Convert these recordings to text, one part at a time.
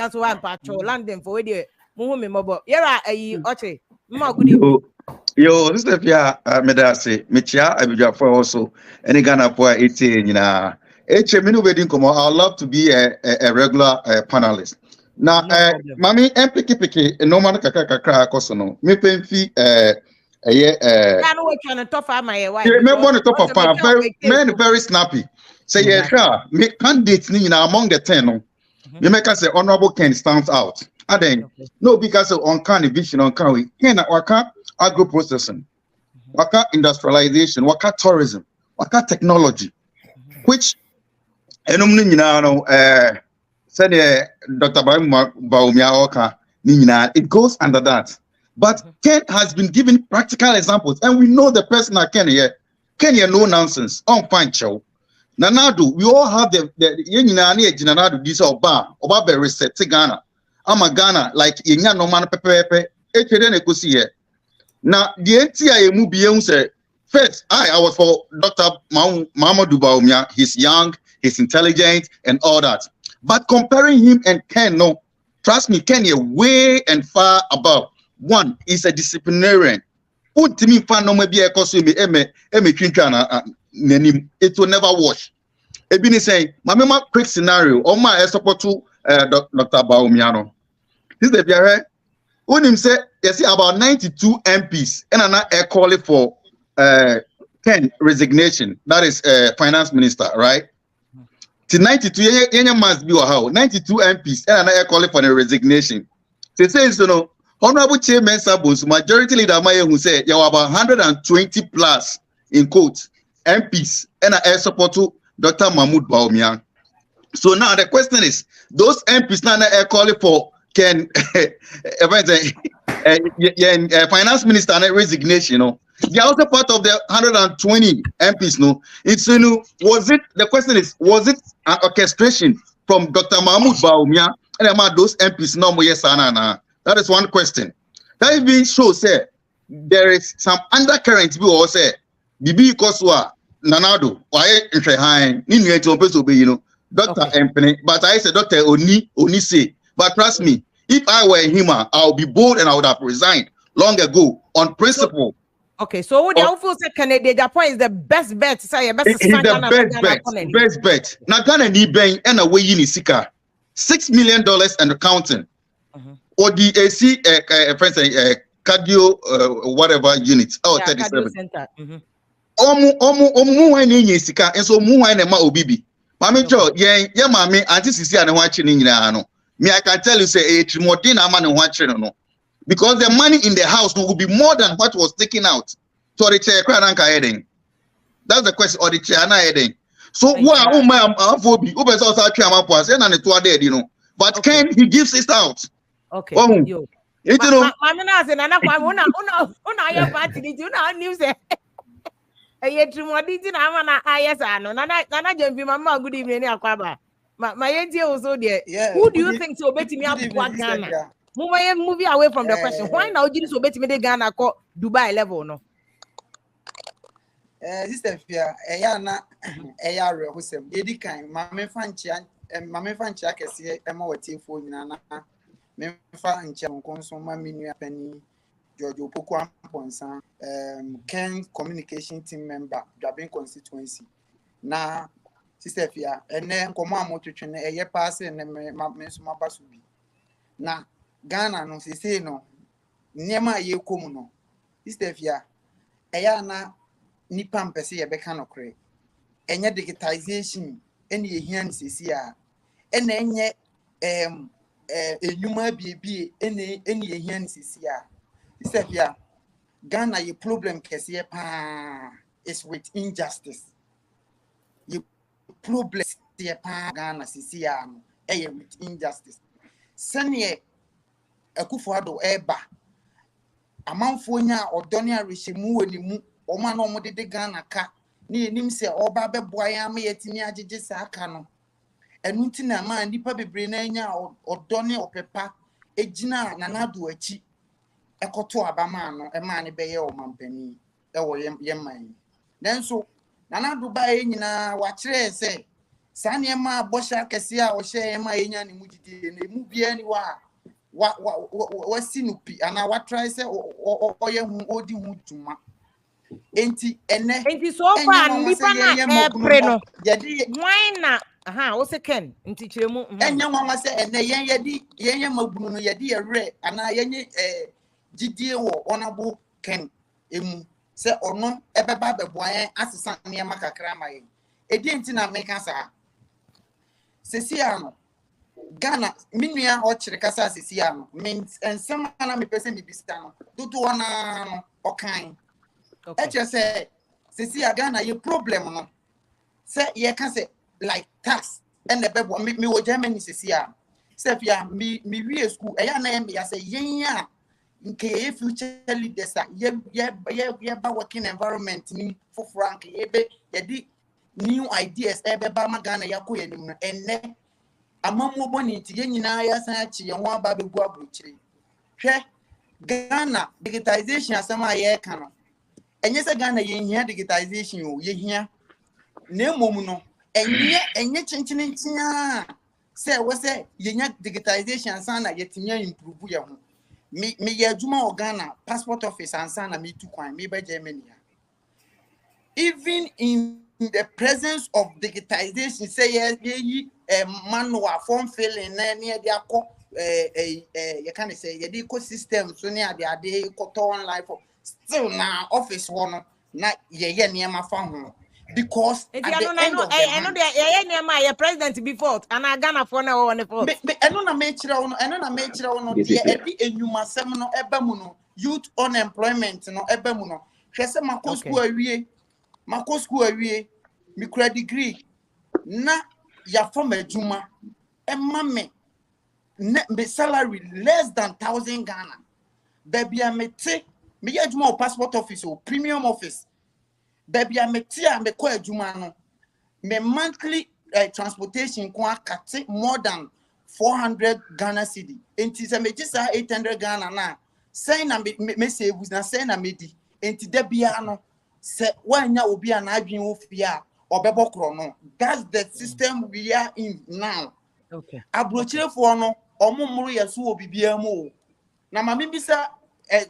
that's one patrol London for the Muhumi Mobo. Yeah, Oche. Good evening. Yo, this is Pia Medase, Michia, Abyapong also, any Ghana poor 18, you know. I'd love to be a regular panelist. Now, Mami, MPP, no man kakaka kosono. Me pen fee, I know what kind of tough am I? Why? Remember on the top of farm, very snappy. Say, yeah, me candidates among the 10. Me make us say honorable Ken stands out. And then, no, because on can vision on can we can agro processing, waka industrialization, waka tourism, waka technology, which said Dr. Baumia it goes under that. But Ken has been given practical examples, and we know the person at Ken here no nonsense, on fine show. Nanadu, we all have the Nanadu this oba be reset Ghana. I'm a Ghana like Inya no man pepe here. Now the entire movie say first I was for Dr. Mahama Baumia. He's young, he's intelligent, and all that. But comparing him and Ken, no, trust me, Ken is way and far above. One is a disciplinarian. Put me fan no maybe a costume it will never wash. Ebini saying, my quick scenario, or my support to Dr. Baumiano. This is the Pierre. When him say, you see about 92 MPs and I'm not calling for Ken resignation. That is finance minister, right? To 92, you must be how 92 MPs and I'm not calling for the resignation. They say, you know, Honorable Chairman Sabos, majority leader Maya who said you are about 120 plus in quotes MPs and I support to Dr. Mahmoud Baumia. So now the question is, those MPs now are calling for Ken finance minister and resignation, you know. They are also part of the 120 MPs, no. It's was it the question is, was it an orchestration from Dr. Mahmoud Baumia and about those MPs no more yes or no? That is one question. That even shows there is some undercurrent we all say Bibi Koswa Nanado why high you know Dr. Empene, but I said Dr. Oni say, but trust me, if I were him, I'll be bold and I would have resigned long ago on principle. So what the awful second Agyapong is the best bet. Say best best bet. Now Ghana need bang and away in Sika $6 million and counting. Or the AC cardio whatever units 37. Sika and so obibi. Mami Jo, yeah, mami, anti-sisi and watching in no. Me, I can tell you, say, a Trimodin man watching no. Because the money in the house will be more than what was taken out. So the chair heading. That's the question, or the chair heading. So, wow, oh my, I'm for me. Uber also and it's what you know. But Ken, he gives it out. Okay. Oh, yo. You know. Good evening, Akwaba. My idea also there. Who do you think so betting me up Ghana? Moving away from the question. Why now did so betting me Ghana call Dubai level no? Sister Fia, Ayana, Ayara, who said, Lady Kind, Mamma Fanchian, and Mamma Fanchak, a more tea for Nana, Memfa and Cham Consom, Mammy Penny. George Pokwa Ponsan, Ken communication team member, Drabin constituency. Na Sister Fia, and then Command Motor Train, a year passing and Mensuma Basubi. Na Ghana no say no, Nema ye comuno. Sister Fia, Ayana Nipam Pesi a becano cray. And yet digitization, any hands is here, and then yet you might be any hands is here. Sister, Ghana, your problem is with injustice. Your problem Ghana is with injustice. Sanye Akufo-Addo eba amanfonya odonia rehemu onimu o ma no mode de Ghana ka na enim se oba beboa ya ma yetimi agege sa aka no enu nti na ma nipa bebre na anya odone opepa ejina nanado achi ekoto abama no e ma ne beye o mampani e wo yemman den so nanado ba e nyina wa kire se Sanyama Bosha Cassia or share my Yan Mujiti and the movie anywhere. What sinupi and I what try say or odi mutuma. Enti so far nipa na preno. Why na o second nti chiremu. Enya mama say ene yen yedi mabunu no yedi ere ana yen gidie wo onabo ken emu se ono ebeba beboan asesa ne makakra maye. Edi enti na meka sa. Sesia no Ghana, minua o chire kasa sesia no means ensem na me pese me bisita no dudu wana no okan e che say sesia Ghana ye problem no say ye can say like tax and the bebo me wo Germany sesia say fia me wie school e ya na me ya say yen ya nke future leaders ye ba working environment ni for frank ye be ye di new ideas e be ba ma Ghana ya ko ye nim no enne amammo boni ti yenyina ya san achi ye ho aba begu abrochire hwe Ghana digitization asama ye ka no enye se Ghana ye hia digitization o ye hia na emom no enye chinchinintia se wo se ye nya digitization asana ye tinya improve ye ho me ye adwuma o Ghana passport office ansana me tu kwan me ba Germany even in the presence of digitization say ye manual form filling na near the you can say the ecosystem so near the online for still now office one na ye near phone because I know the president before and I Ghana for now on the phone. I know na make sure the enuma seminar ebamuno youth unemployment no ebamuno hwese makosku awie mi kura degree na ya form adwuma emma me salary less than 1,000 Ghana baby amete me ya adwuma o passport office o premium office baby amete a me ko adwuma no me monthly transportation ko akate more than 400 Ghana cedi enti se me gisa 800 Ghana na say na me save na say na me di enti da bia no se wanya obi ana adwen ofia obebokro no that's the system we are in now. Okay, abrochire for no omumuru yeso obibia mu na ma me bisa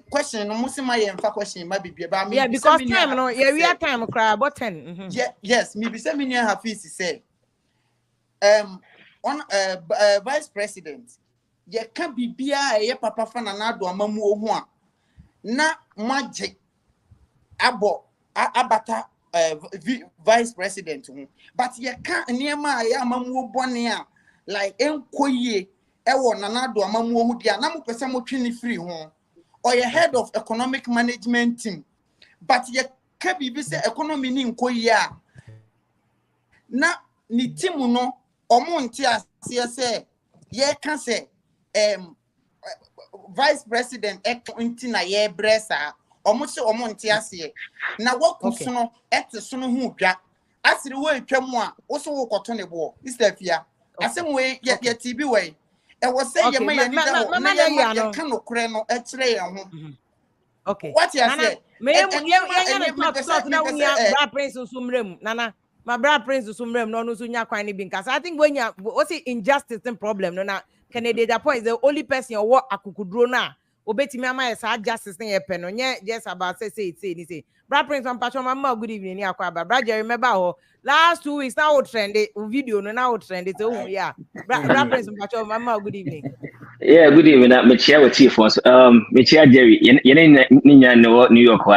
question no musima ye mfa question ma bibia ba me because time no we are time cry about 10. Yes me bisa me nya Hafiz say vice president ye ka bibia ye papa fa na do amamu ohu a na maje abo abata vice president but ye can niema ya amamu bone a like enkoye ewo nana do amamu hu dia na mo pese mo twini free ho or ye head of economic management team but ye ka bibi se economy ni nkoye a na ni team no omo nti ase se ye ka se vice president nti na ye bresa omuche omonti ase na wakuso no ete no hu dwa asiri we twam a wo so wo koto ne bo istafia asem we ye tb we e wo se ye ma ye ni da wo na ye ka no kure no e kire ye ho okay what you say me ye talk na we bra prince sumrem nana my bra prince sumrem no no so nya kwan ni bi nka I think when you see injustice and problem no na Kennedy that point is the only person who akukudro na obetimi ama esa justice na yepe no nye just about say ni say bra prince on patch mama good evening ni akwa bra Jerry remember ho last 2 weeks now trend video no now trend so yeah bra prince on patch mama good evening. Yeah, good evening. Me chair with for me chair Jerry. Yene ninya no New York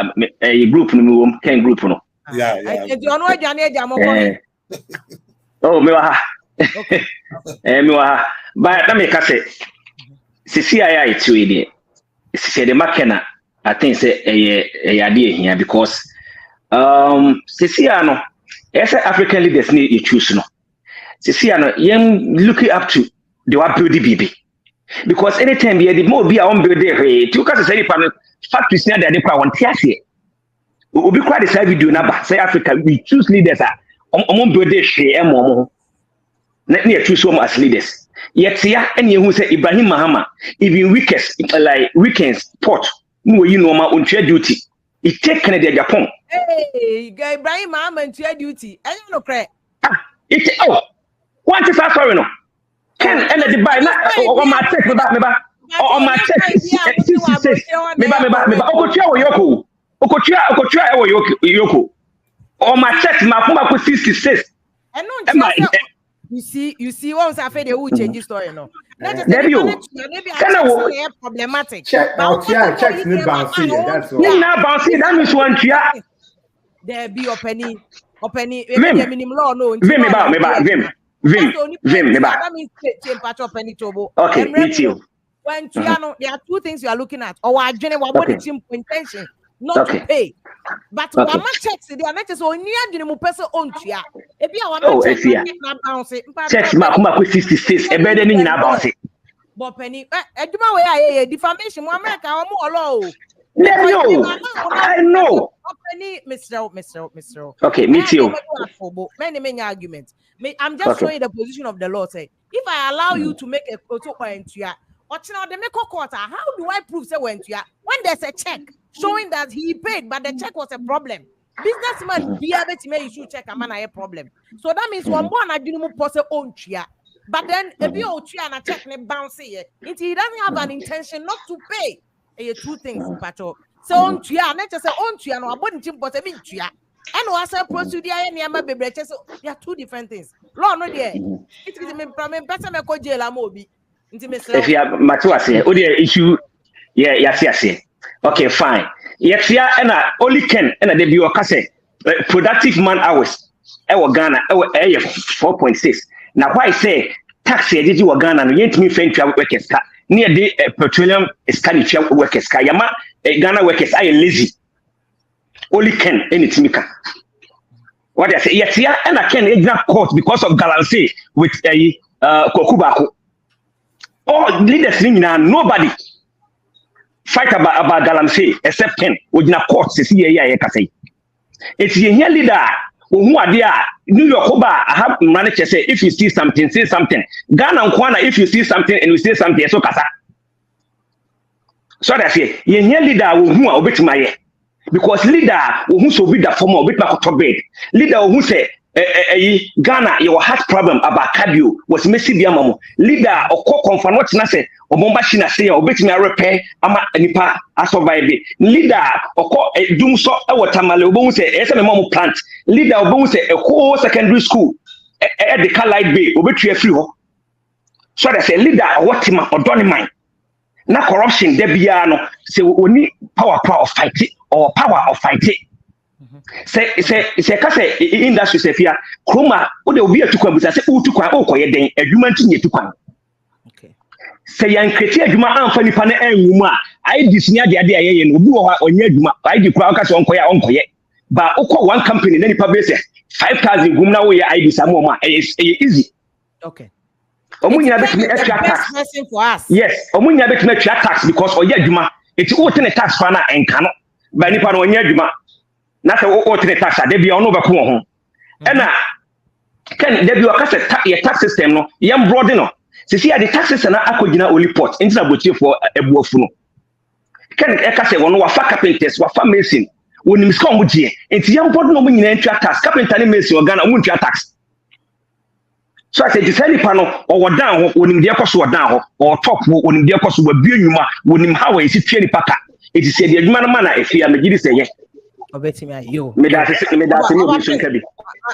a group no ken group no. Yeah. And you know Johnny Jamo ko. Oh, me wa. Okay. Me wa. But na me ka say CCI it we dey. Say the makena I think say a idea here because CCI no as African leaders need you choose no. CCI no yen looking up to the what build BB. Because anytime the more be our own build there, to cause any factories near the one tiasi. We be quite decide video number. Say Africa, we choose leaders on build there share more. Let me choose some as leaders. Yet yeah, and you who say Ibrahim Mahama, even weekends port, you know my own duty. It take Canada Agyapong. Hey, Ibrahim Mahama and duty. I don't know correct. It What is that sorry no? Ken and the buy on my check me back. On my check 66. Me back. Okotua Yoko. On my check my phone 66. And no, you see what was afraid they will change the story no. Maybe problematic. Checks need bouncing. That's all. Now bouncing that means one tia. There be a penny minimum law no. Vim. That means change patch of penny trouble. Okay, me too. When there are two things you are looking at. Or I generally want the intention not to pay. But one man checks they are not just only a person on tia. If you are one checks my 66 a better than about it. But penny defamation America or more law. I know. Mr. Okay, me too. Many arguments. I'm just showing the position of the law. Say, if I allow you to make a photo point to ya, or the make a quarter, how do I prove say when there's a check showing that he paid, but the check was a problem? Businessman be able to make issue check a man a problem. So that means one born I didn't post on chia. But then if you and a check ne bounce it, he doesn't have an intention not to pay. Two things, Pacho. So on chia, not just say on chia, no, I wouldn't think but a bit chia. And was a procedure and Yama baby. So there are two different things. Law no dear. It is a problem, better make a jail mobi. If you have Matuase, oh dear issue, yes. Okay, fine. Yes, and only Ken and a debut or cassette productive man hours. Our Ghana, our 4.6. Now, why say tax did you Ghana and yet me friend travel workers near the petroleum scanning workers Kayama, Ghana workers I lazy. Only Ken any Timika. What I say, yes, and I can exact court because of Galancy with a Kokubako. All leaders in nobody fight about Galamsey except Ken with na court says say. It's a leader who are there. New York Oba, I have managed to say if you see something, say something. Ghana and Kwana, if you see something and you say something, so kasa. So I say, ye leader who are bit my because leader who so be the former bit back to bed. Leader who say Ghana, your heart problem about cardio was Messi Biamamo. Leader or co-confirm what say or Bombashina say or bit me a repair, ama nipa a survive. Leader or doom so our tamale won't say as a mom plant. Leader won't say a whole secondary school at the car light bay or betray free. So I say leader or what him or don't mind. Na corruption debiano say we need power of fighting or power of fighting. Say kase industry say fia kroma wo de obi atukwan bisa say utukwan o koye den adwuma ntinye tukwan okay say yan kreti adwuma amfa nipa na anwum a ai disnia de ade ayeye no obi wo ha onye adwuma ai di kura kase onkoye ba ukọ one company na nipa be say 5,000 gum na wo ye ai bisa mo ma easy okay omunya bet me extra tax yes omunya bet me extra tax because oye adwuma eti o tene tax fa na enka no ba nipa no onye adwuma na say o tene tax ade bia ono beko ho ena ken de bia ka say your tax system no yam broad no se see the tax system na akogina only port intina botie for ebuafu no ken e ka say wono wa fa carpenters wa fa mason wonim ska omo die enti yam broad no mo nyina ntwa tax carpenter ne mason organ omo ntwa tax so I say defend pano or down ho wonim de ekoso down ho or top ho wonim de ekoso wa bia nwuma wonim how e si twa ni paka it is say the adwuma no mana efia megidi say ye obetimi ayo me da se me so nkabi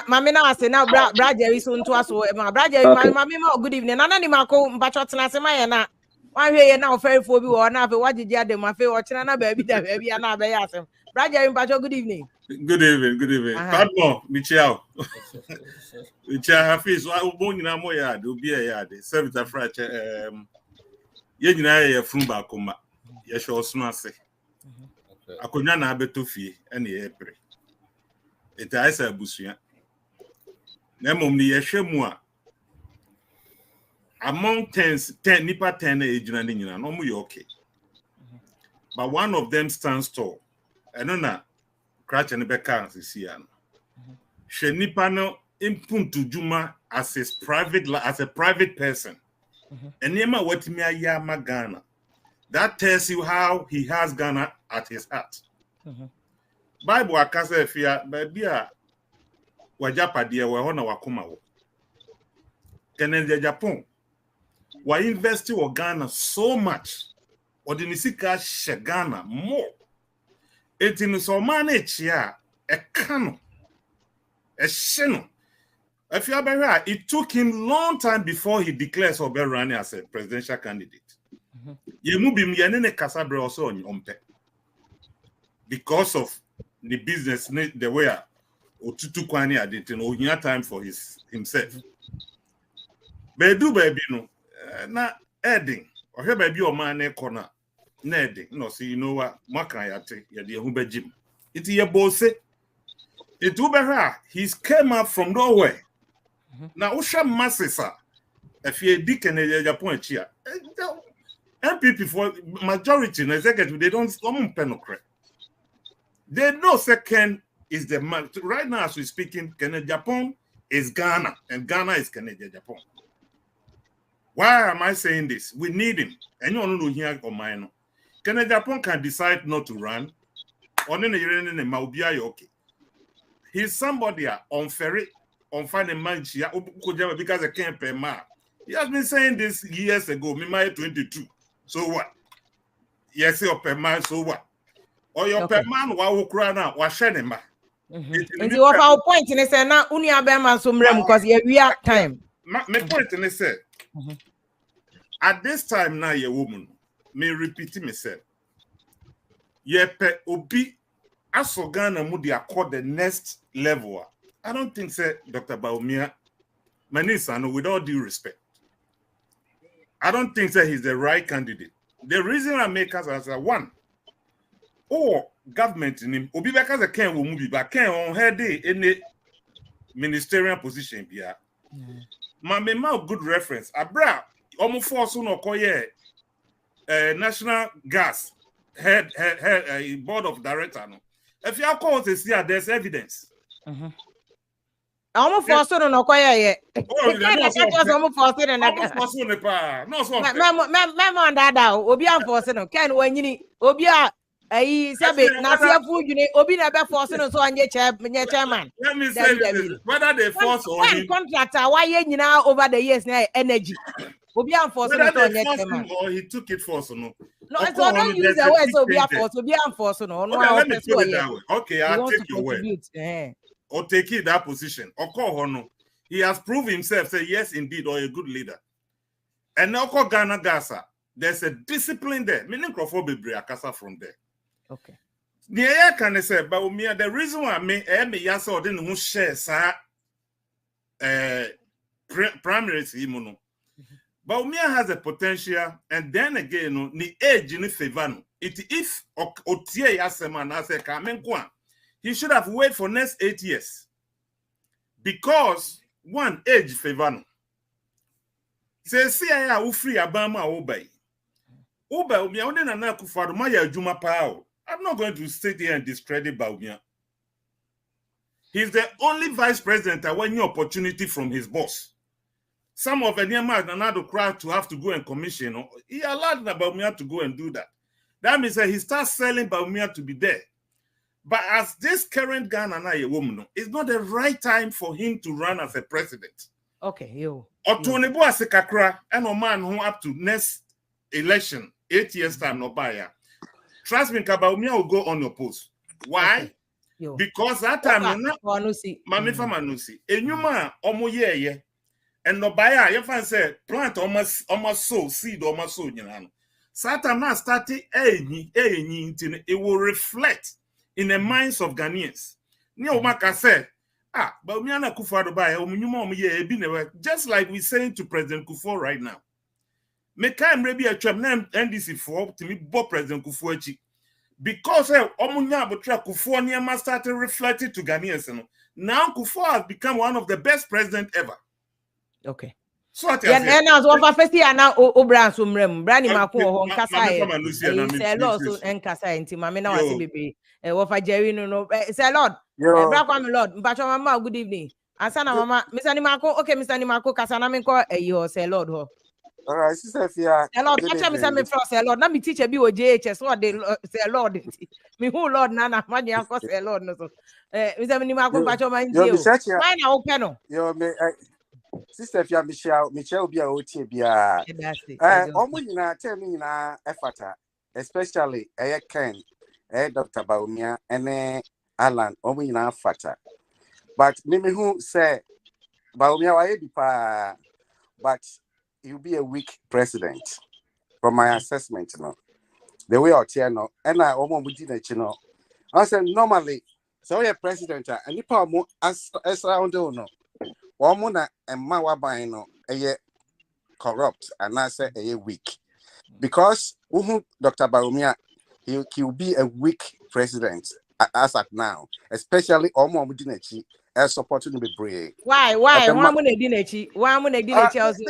mama na ase na bra Jerry so nto aso ma bra Jerry mama ma good evening nana ni mako mpacho tena se ma ye na wan hwe ye na oferifo bi wo na afi wagigi adem afi wo chena na ba bi ya na ba ya asem bra Jerry mpacho good evening pardon michiao michiao hafiz wa bo nyina mo ya de obi ya de service afrache ye nyina ye fun ba koma ye hwe osno ase akonya na abetofie ene ye pre eta esa busua na mom ni ye hwe mu a among 10 nipa 10 na ejuna ni nyina no mu ye okay but one of them stands tall eno na crash and beka sisia no hwe nipa no impuntu juma as a private person enema watimi aya magana that tells you how he has Ghana at his heart. Bible akasa fia ba bia wajapade we ho na wakoma wo Canada Japan. Why invest in Ghana so much? Or the Nisika Ghana more. It in so manage here a canon, a sheno. If you are right, it took him long time before he declares or be running as a presidential candidate. You move him yanene kasabre also on your because of the business the way Otutu Kwani didn't know he had time for himself. But do baby no na adding or here baby or man corner nedding no see you know what makayate ya de hu bejim it ye boss it will be her he's came up from nowhere now usha masses if you dick and Agyapong here NPP for majority and executive they don't come penocre they know second is the man right now as we speaking Agyapong is Ghana and Ghana is Agyapong. Why am I saying this? We need him. And you don't know here or mine. Agyapong can decide not to run. Okay. He's somebody on ferry, on finding man because I can't pay man. He has been saying this years ago. Me my 22. So what? Yes, your per man. So what? Or your per man wa cry now. Wa share them. And you have our point in say na uni abema sumrem because we are time. My point in say at this time now your woman may repeat myself. Ye pe obi aso Ghana mu dey accord the next level. I don't think say Dr. Bawumia Manisano with all due respect. I don't think that he's the right candidate. The reason I make us as a one, government in him, Obi because I can't move back, can't on her day any ministerial position here. My good reference. Abra, almost force no koye national gas head board of director. No, if you call to see there's evidence. Almost forced on a choir yet. Almost forced in no, so Mamma and Dada, Obia forcing, can when you need Obia. I said, Nasia food, you need Obina forcing us on your chairman. Let me say this, whether they force or him, contractor, why you now over the years now energy. Obia forcing us on your chairman. Or he took it for so no. No, so don't use the word so be forcing no. Let me put it that way. Okay, I'll take your word. Or take it that position. Or call Hono. He has proved himself, say yes, indeed, or a good leader. And now call Ghana Gaza. There's a discipline there. Meaning Crawford Akasa from there. Okay. Near can say, but the reason why me yasa or didn't share primaries imuno. But Umia has a potential, and then again, the age in favor. It if Otie Yaseman as a Kamenkwan. He should have waited for next 8 years. Because one age favor. Say see I free Abama obey. Oba me only na Akufo-Addo maya adwuma pa. I'm not going to sit here and discredit Bawumia. He's the only vice president that won new opportunity from his boss. Some of the Nyanado crowd to have to go and commission. He allowed Bawumia to go and do that. That means that he starts selling Bawumia to be there. But as this current Ghana woman, it's not the right time for him to run as a president. Okay, you. Or Tony Boasekakra and a man who up to next election, 8 years time, no buyer. Trust me, Bawumia will go on your post. Why? Okay. Because that time, Mamifa Manusi, a new man, omo and no buyer, you can say plant almost sow seed, almost sow, you know. Satan now started it will reflect in the minds of Ghanaians. Just like we're saying to President Kufuor right now. Make him maybe a trap name NDC for to me President Kufuor because Kufuor started reflecting to Ghanaians. Now Kufuor has become one of the best presidents ever. Okay. So I was one first year now Obran Sumrem, Brandy Mako on Kasai. Say Lord so and Kasai and Timamina was baby. Wofa Jerry no say Lord. Brakwam Lord, Mpacho Mama, good evening. Asana Mama, Mr. Nimako, okay, Mr. Nimako, Kasana Menko, you say Lord ho. All right, sister Fia. Lord, catch me some from say Lord. Let me teach you JHS what they say Lord. Me who Lord Nana, money uncle say Lord no so. Mr. Nimako, Mpacho Manji. Why now open no? Yo me Sister Fia Michelle be a OT be a Omuna tell me na effort, especially Ken, Dr. Baumia, and Alan, Omuna fata. But Mimi who say Baumia wa but you'll be a weak president from my assessment, you know. The way out here, no, and I almost didn't, you know. I said normally, so you're president, and you put more as around, no. Womuna and Mawa no, a year corrupt, and I say a year weak. Because Dr. Baumia, he will be a weak president as at now, especially Omo Mudinechi as supporting the brave. Why? Why am I Dinechi? Why am I Dinechi also? Me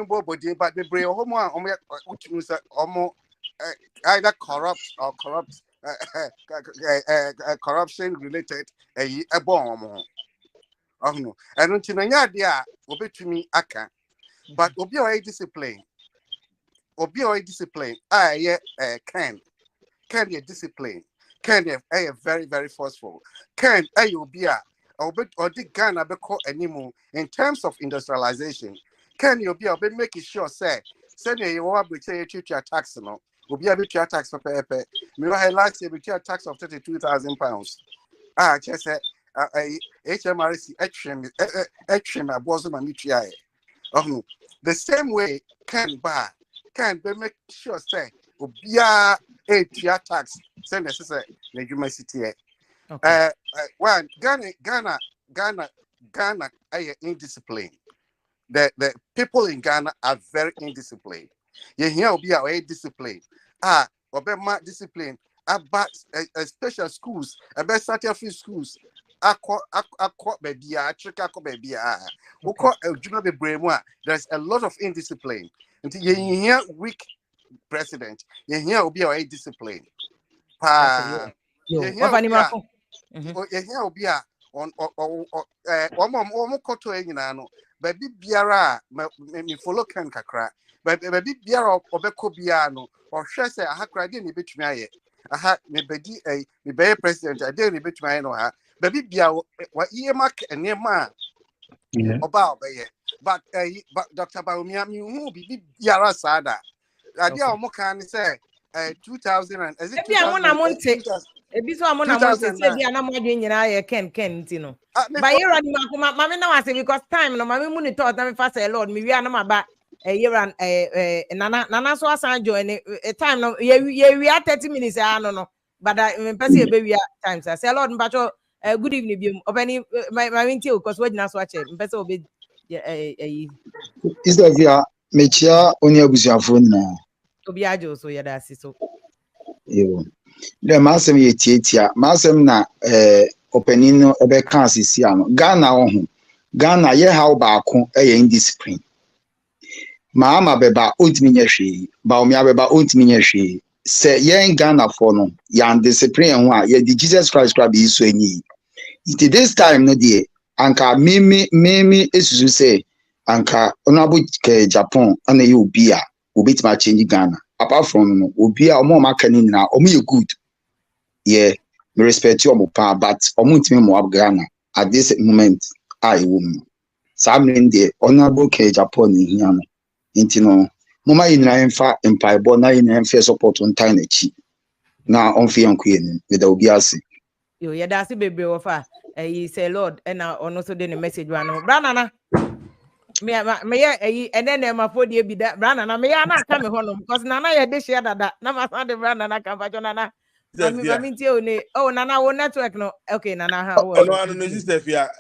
body, but the brave Omo either corrupt or corruption related a bomb. Oh no, and until Nanya obey to me aka, but obi discipline. Can you discipline? Can you very, very forceful? Can you be a or the Ghana be called anymore in terms of industrialization? Can you be making sure say you want to say your tax no? Will be able to tax for paper. Me last year we a tax of £32,000. Just say HMRC action abosom and mitri. The same way can be make sure say obia a tax send necessary the university. One Ghana are indisciplined. The people in Ghana are very indisciplined. You hear obia a discipline. Obema discipline about special schools, about certificate schools. Baby, there's a lot of indiscipline. Until you hear weak president, you hear will be a discipline. You hear will be on baby biara me follow can kakra. Baby biara obeko biano or share say I didn't be to me. I had me be president, I didn't be to my no ha. Baby bia what earmark and near man about but Dr. Baumia who be yara sada. Idea mo can say 2000 and is it 2000? Ebi so amona mo say bi ana mo adwen nyina ken ntino ba yera ni makoma mama na wase because time no mama mu ni thought na me fa say lord me wi ana maba yera nana so asan join time no ye wi 30 minutes no but me pese e be wi time say lord mbacho good evening bi obani my winti because we na so ache me pese obe is that via mechia oni abusuafo na obi ajo so ye da so yo the masem ye tietia masem na opening no ebe kan asisi ano Ghana ohun Ghana ye how baako indiscipline Mahama beba ontimi nya hwe Baumia beba ontimi nya hwe se ye Ghana for no ya discipline ho a ye di Jesus Christ Christ be so anyi it this time no dey anka mimi esusu say anka onabu ke Japan ana ye obi a obitima change Ghana apart from no obi a omo maka ni na omo ye good yeah me respect you omo pa but omo ntimi mo Ghana at this moment I woman samrin dey honorable ke Japan ni hia no intino mama yinra enfa empaibo na yinra enfa support on time echi na onfi yankuye ni with the obi ase yo ye da se bebre wo fa he say lord and ono so dey the message one brana me ye and then ma fodi bi da brana na me ya na aka me hono because nana ye de share dada na ma sa de brana na kan fajo nana mami tie o ne oh nana wo network no okay nana ha wo no sister Fia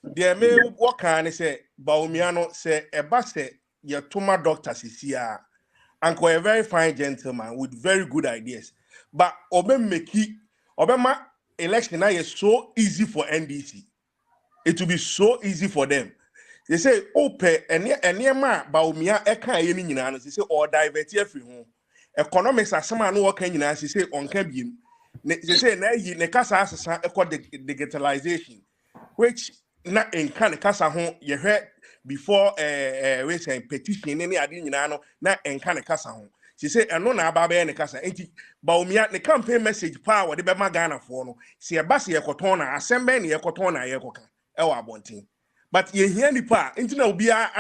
there me what can say Baumia no say eba say your toma doctor sisia uncle a very fine gentleman with very good ideas but obema election now is so easy for NDC. It will be so easy for them. They say open and near ma Baumia eka yeni nyina they say or divert every home. Economics as someone no working nyina they say on cabin. They say na yi ne kasa asesa equal digitalization which na in kind kasa ho ye hwe before we say petition any ade nyina no na en kind kasa ho. She say eno na aba be ne kasa enti Baumia ne campaign message power de be ma Ghana for no se eba se ekoton na assemble ne ekoton na ye koka e wa abontin But you hear nipa, intina obi a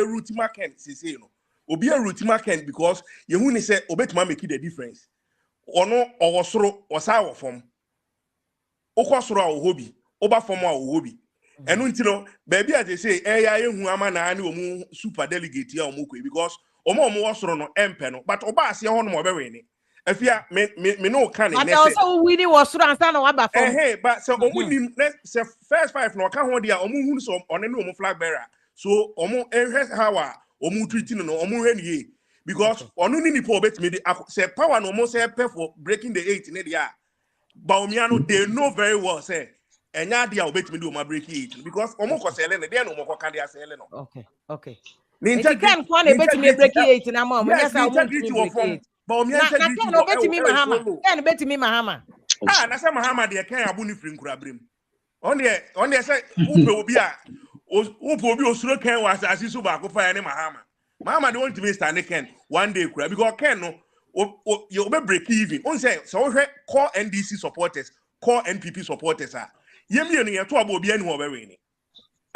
route market, say no. Obi a route market because you who say obetuma make the difference. Ono owosoro osa form. Okosoro a hobby, oba form a hobby. Enu ntino baby as they say eya ehu ama na ani omu super delegate ya omu kwe because omo wosoro no empe no but oba ase ho no mo be we ni. Afia me no kan but also we ni wosoro ansa na waba form. But so omu nim say first five no ka ho dia omu hu so one ne omu flag bearer. So omu ehwe how a omu treating no omu hwe ni because onu ni nipa obetimi de say power no omu say pay for breaking the 8 ne dia. Baumiano they know very well say enya dia obetimi de omu break it because omu ko sele ne dia no omu ko kan dia sele no. Okay. Ninja can kwa na betimi break it na mo nya sa omu break it. Baumia na can obetimi Mahama. Can betimi Mahama. Na say Mahama de kan abu ni free nkura brem. On there say upe obi a upe obi osuro kan was asisu ba ko fa ne Mahama. Mahama de want to be stand Ken one day kura because Ken no you be break even. On say so we call NDC supporters, call NPP supporters ah. Yemi no ye to abo obi ani ho be we ni.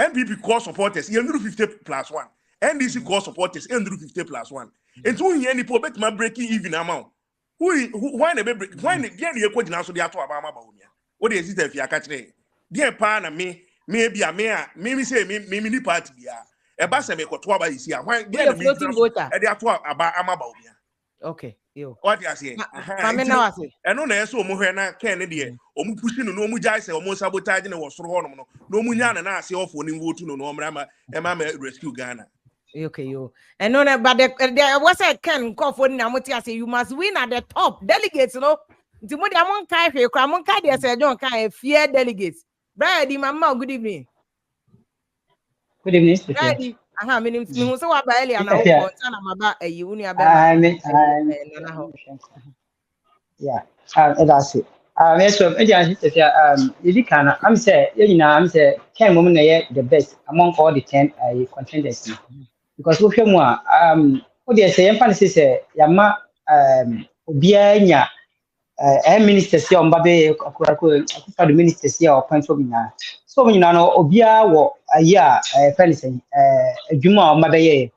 NPP call supporters, you do 50+1. NDC call supporters, you do 50+1. And two here ni po bet ma breaking even amount. Why na be break? Why na dia na ye kwagina so dia to abama ba omia. What dey sit afia ka kire. Dia pa na me bia me say me ni party bia. E ba se me ko to aba isi a. Why dia na me e dia to aba ama ba omia. Okay, yo. What you say? Mama na wase. Eno na eso omo hwe na ken ne de omo pushi no omo jai se omo sabotage ne wo soro ho no no omo nya na ase ofo ni vote no omra ma e ma rescue Ghana. Okay, yo. And no, but there was a Ken call for Namutia say you must win at the top. Delegates, you know. Timothy among Kai, Cramon Kai, said John Kai, fear delegates. Brady, Mama, good evening. Good evening, Brady. Aha, meaning so about earlier and about a union. Yeah, that's it. I'm say, Ken woman the best among all the 10 contenders. Because we feel more, what they say, emphasis say, Yama, Obianya, ministers here on Babe, the ministers here or point for me now. So when you know, Obia, a year, fencing, a Juma or Mabaye,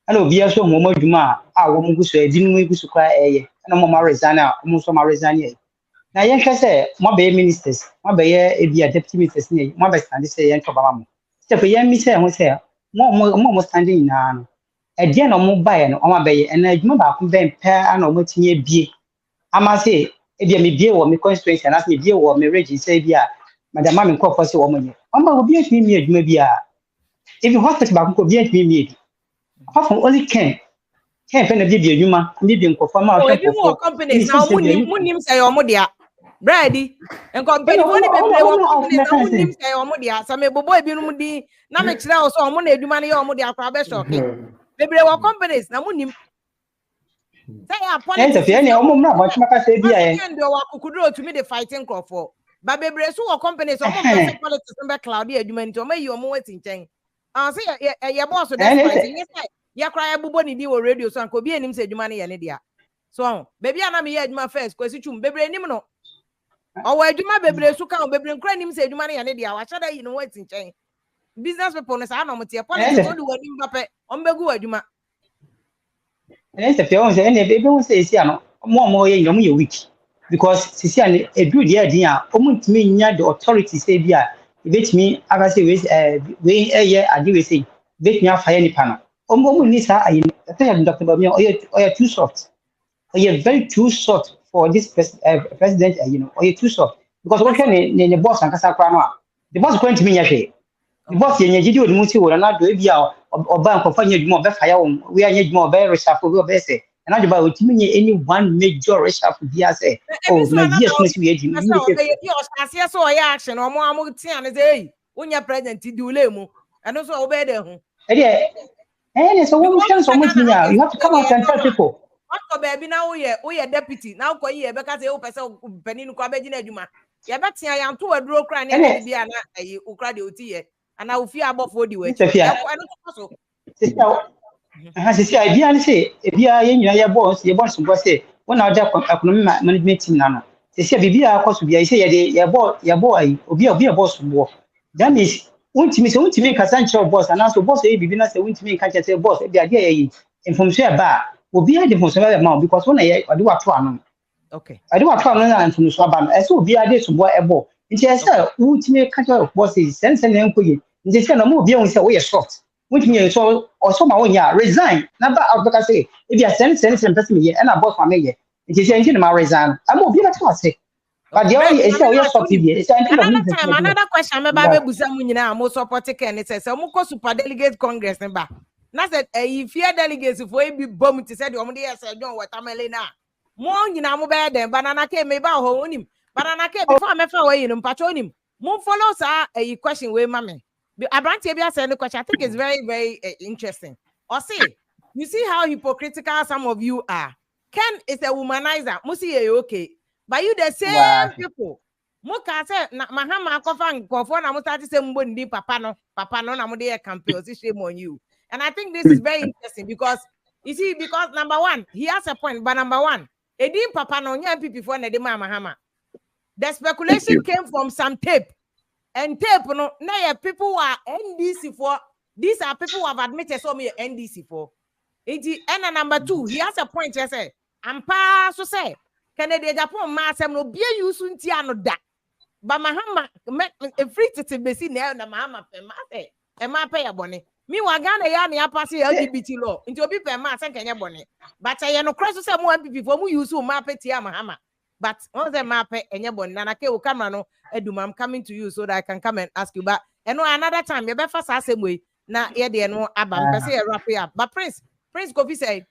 and Obia so Momo Juma, our woman who say, didn't we go to cry a and Mama Rezana, almost Mama Rezania. Now, young say, Mabaye ministers, Mabaye, a deputy ministers, Mabas, and they say, and Tobam. Step a young miss, and we say, more standing now. A dear no more buy and on my bay, and I remember Ben pair and almost near B. I must say, if you may deal with me constraints and ask me deal with me raging, say, yeah, Madame Mammy Corpus woman. Will be at me, maybe. If you want to back, could be at me. Apart from only can't find a video, you man, maybe conform our companies now, Munim say or Modia. Brady and company one companies say or Modia, some boy be Mudi, Namix also on Monday, do money or Modia Crabbe. Maybe there were companies. Now, Munim. Say, politics. To me, the fighting call for. But baby, so companies, almost politics and cloudy, you meant to make you more waiting. Say, your boss, that's fighting. You cry a bubony deal radio, so could be an him said money and idia. So, baby, I'm here at my first question, baby, no. Or why do my baby, so come, baby, and cry him said money and idia. What should I, you know, waiting? Business people, I know what your politics do what you map on Begu, you ma. And if you want to say, baby, won't say, more you're weak. Because Sician, a good idea, almost me near the authority say, yeah, bet me, I say, way a year, I do say, bet me off any panel. Almost Nisa, I think Dr. Bamio, or you're too soft. Or you're very too soft for this president, or you're too soft. Because what can the boss and Casacrama? The boss going to me, actually. The boss in your video, Musi will not do it or bank of any more fire. We are more very shuffle, and I about any one major reshuffle. Dia say, oh, my dear, I saw action or more day when you're present to do lemo and also obey them. And so what chance so much now? You have to come out and tell people. What baby now? We are deputy now. Because they open so Benin Quabedina Juma. Yeah, but I am too a draw crying and be an Ukradi. And I will fear about 40 way. As I say, I say, if you are in your boss, your boss will say, one other economic management team now. They say, Bibia, of course, I say, your boy, will be a boss war. That means Untimi se untimi kasa nche boss anaso boss e bibi na se untimi ka che boss e dia dia yi information ba obi a de information ba ma because when e ode wa to ano Okay. ade wa to ano na information ba no e se obi a de so bo e bo nti e se untimi ka che boss e sense na enkoye nti se na mo obi a se wo ye short untimi so o so ma wo nya resign na ba abeka say e dia sense person ye e na boss ma me ye nti se nti na ma resign am obi na to ase but the only is say short TV is another question me ba be busa mu nyina mo support Ken say mo ko super delegate congress ne ba na say fear delegates for e bi bom ti say de omo de yes John watermelon na mo nyina mo be dem banana ke me ba ho onim banana ke before me fa we yin mpacho onim mo follow sa question we ma me abrantie bi say the question I think is very very interesting or see you see how hypocritical some of you are. Ken is a womanizer mo see you okay. But you the same people. Muka say na Mahama kofa nkofo na mo start say mbo ndi papa no na mo dey campaign shame on you. And I think this is very interesting because you see because number one, he has a point, but number one, Edim papa no nya NPP for na dey Mahama. The speculation came from some tape. And tape no na people who are NDC for these are people who have admitted so me NDC for. And number two, he has a point to say. Ampa so say Kennedy Agyapong ma asem no bia use ntia no da ba Mahama free tete besi na Mahama pe ma say e ma pe ya bone mi wa Ghana ya na ya pass LGBT law nti obi pe ma say kenye bone but ye no cross say mo MPP for mo use ma pe tia Mahama but on say ma pe enye bone na ke o camera no edum I'm coming to you so that I can come and ask you but another time you be fa sa asem we na ye de no aba mpe say wrap up but Prince Kofi say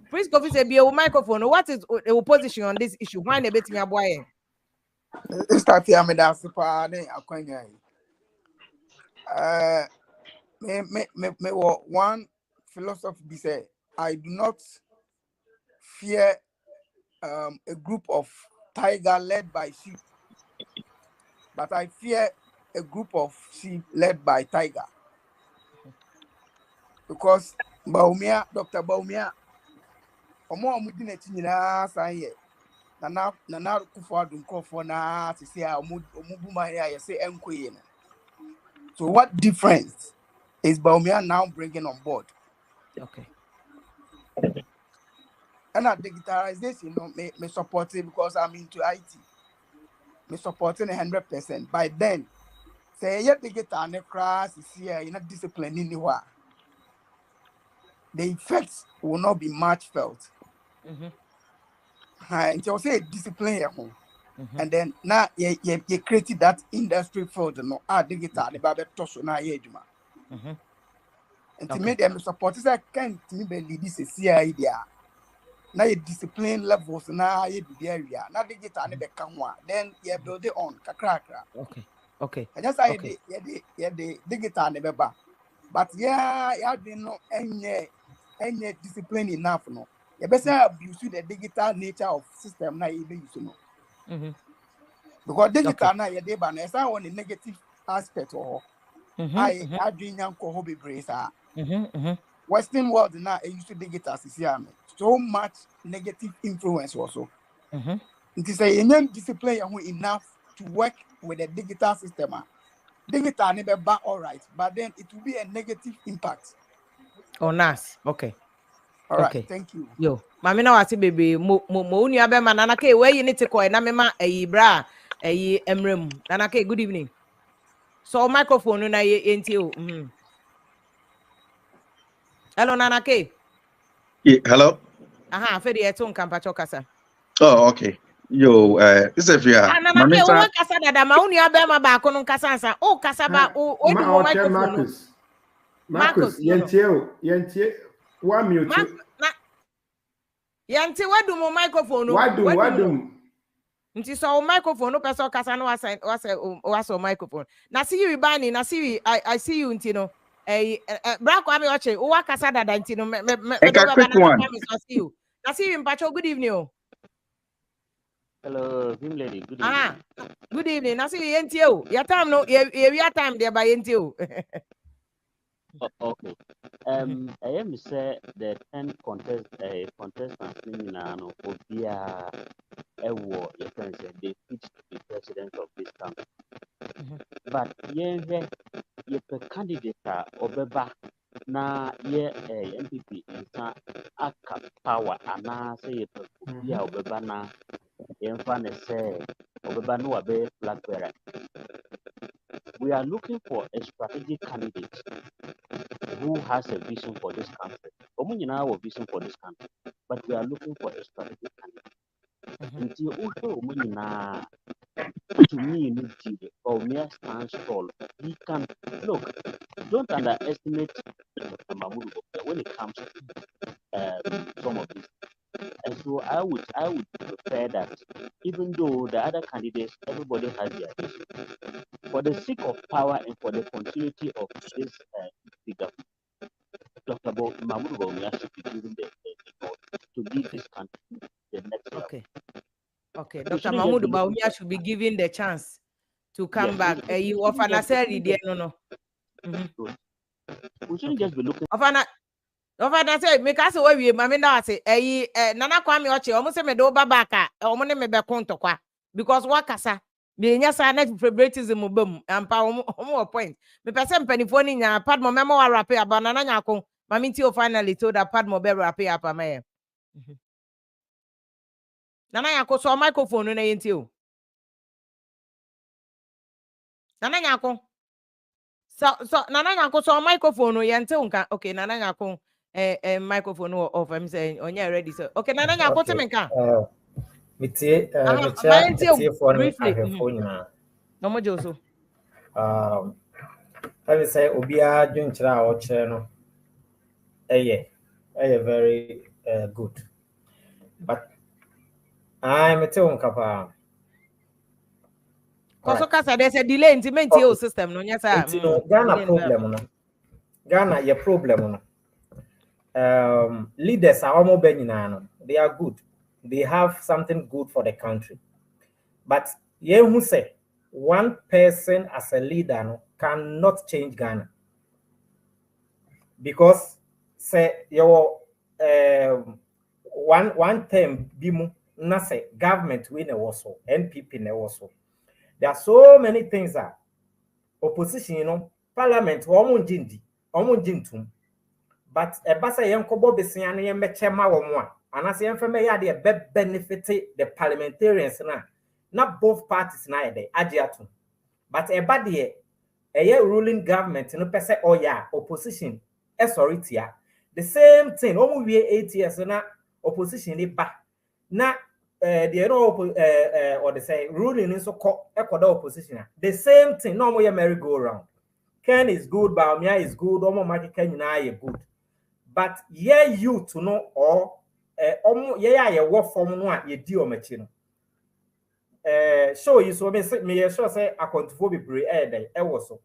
Prince Kofi say be a microphone. What is the opposition on this issue? Why ne betting your boy? Start here, me that's the akwanya. Me one philosophy be say I do not fear a group of tiger led by sheep, but I fear a group of sheep led by tiger. Because Dr. Baumia, omo amudi na chi nyina san ye na kufo adun kofo na se se a omubu ma ya say enkoye no. So what difference is Baumia now bringing on board? Okay. And digitalization, me support it because I'm into IT. Me supporting 100%. By then, say you digital and class is here, you're not disciplined anywhere. The effects will not be much felt. And you say discipline at home. And then now you created that industry field no digital the babe toso na yeduma. And to me them support is I can't me believe this is idea. Now you discipline levels na you the area. Now digital ne be kan then you build it on kakra. Okay. And just I the digital ne beba. But you did not any discipline enough no. You better abuse the digital nature of system na you use no. Because digital na you dey ban esa on the negative aspect or I dream yanko hobby brace Western world now used to digital so much negative influence also. It is a young discipline enough to work with the digital system. Digital never back all right, but then it will be a negative impact. Oh, nice. Okay. All right. Okay. Thank you. Yo, mami na wati baby mo unu abe manana ke where you need to call na mema bra emrem nana ke good evening. So microphone na enti o. Hello nana ke. Yeah, hello. Fedi eto nkampa chokasa. Oh, okay. Yo, this is Fia. Nana ke wo kasa dada ma unu abe ma ba ko no kasa nsa. O kasa ba o di mo microphone. Marcus, yentie, wa mute. Yanti wadu mo microphone. Wadu. Nti so microphone no person kasa no wasa microphone. Na see you bani, na see I see you nti no. Bra kwa me oche, o wakasa dada nti no me see you. Na see you mpacho good evening o. Hello, Vim lady. Good evening. Good evening. Na see you yenti o. Your time no, your time there by yenti o. Okay. I am say the 10 contestants in Nano will be a war. Your friends they pitched to be president of this country. But ye pe candidate obeba na ye NPP nsa aka power ana say ye pe bia obeba na ye mfa ne say obeba no wabe flag bearer. We are looking for a strategic candidate who has a vision for this country. Omunyina have a vision for this country, but we are looking for a strategic candidate. Until omunyina to me or mere stand stall. He can look. Don't underestimate Dr. Mahmoud when it comes to some of this. And so I would prefer that even though the other candidates, everybody has their vision, for the sake of power and for the continuity of this figure, Dr. Mahmoud should be given the nod to lead this country the next level. Okay, Dr. Mahmoud Bawumia should be given the chance to come back. You offer an aseri no. We shouldn't just be looking. Offer say make us why we mama na say Nana Kwame Oche almost say me do babaka omo ne me be konto kwa because wakasa me nya sa na favoritism bam ampa omo point me pese mpanifo ni nya padmo memo wa rap aba na nya ko mama nti o finally told that padmo be rap apa me Nana nya ko so microphone no na yenti o Nana nya ko so Nana nya ko so microphone no yenti nka okay Nana nya ko microphone off. I'm saying on you ready, sir. Okay, Nana, I got him in car. Briefly. No more Joso. I will say Obia Junchra or Cheno. Very good. But I'm a tone capa. Kosokasa, there's a delay in the system. No, yes, Ghana problem. Ghana, your problem. Leaders are almost beninano. They are good. They have something good for the country. But you who say one person as a leader cannot change Ghana. Because say your one term bimu na say government we ne also NPP ne also. There are so many things that opposition, parliament, omunjintum. But a basa yankobo besian yam chema one, and as yam family benefit the parliamentarians not both parties na de Agyapong. But a bad year, a ruling government no pese oh yeah, opposition, sorry tia. The same thing, almost 8 years na opposition ni ba. Na or they say ruling is so called opposition. The same thing, no more merry go around. Ken is good, Bawumia is good, Omo Maki Ken good. But you to know or work from one ye deal machine. So you so me sure say I can't be brave so.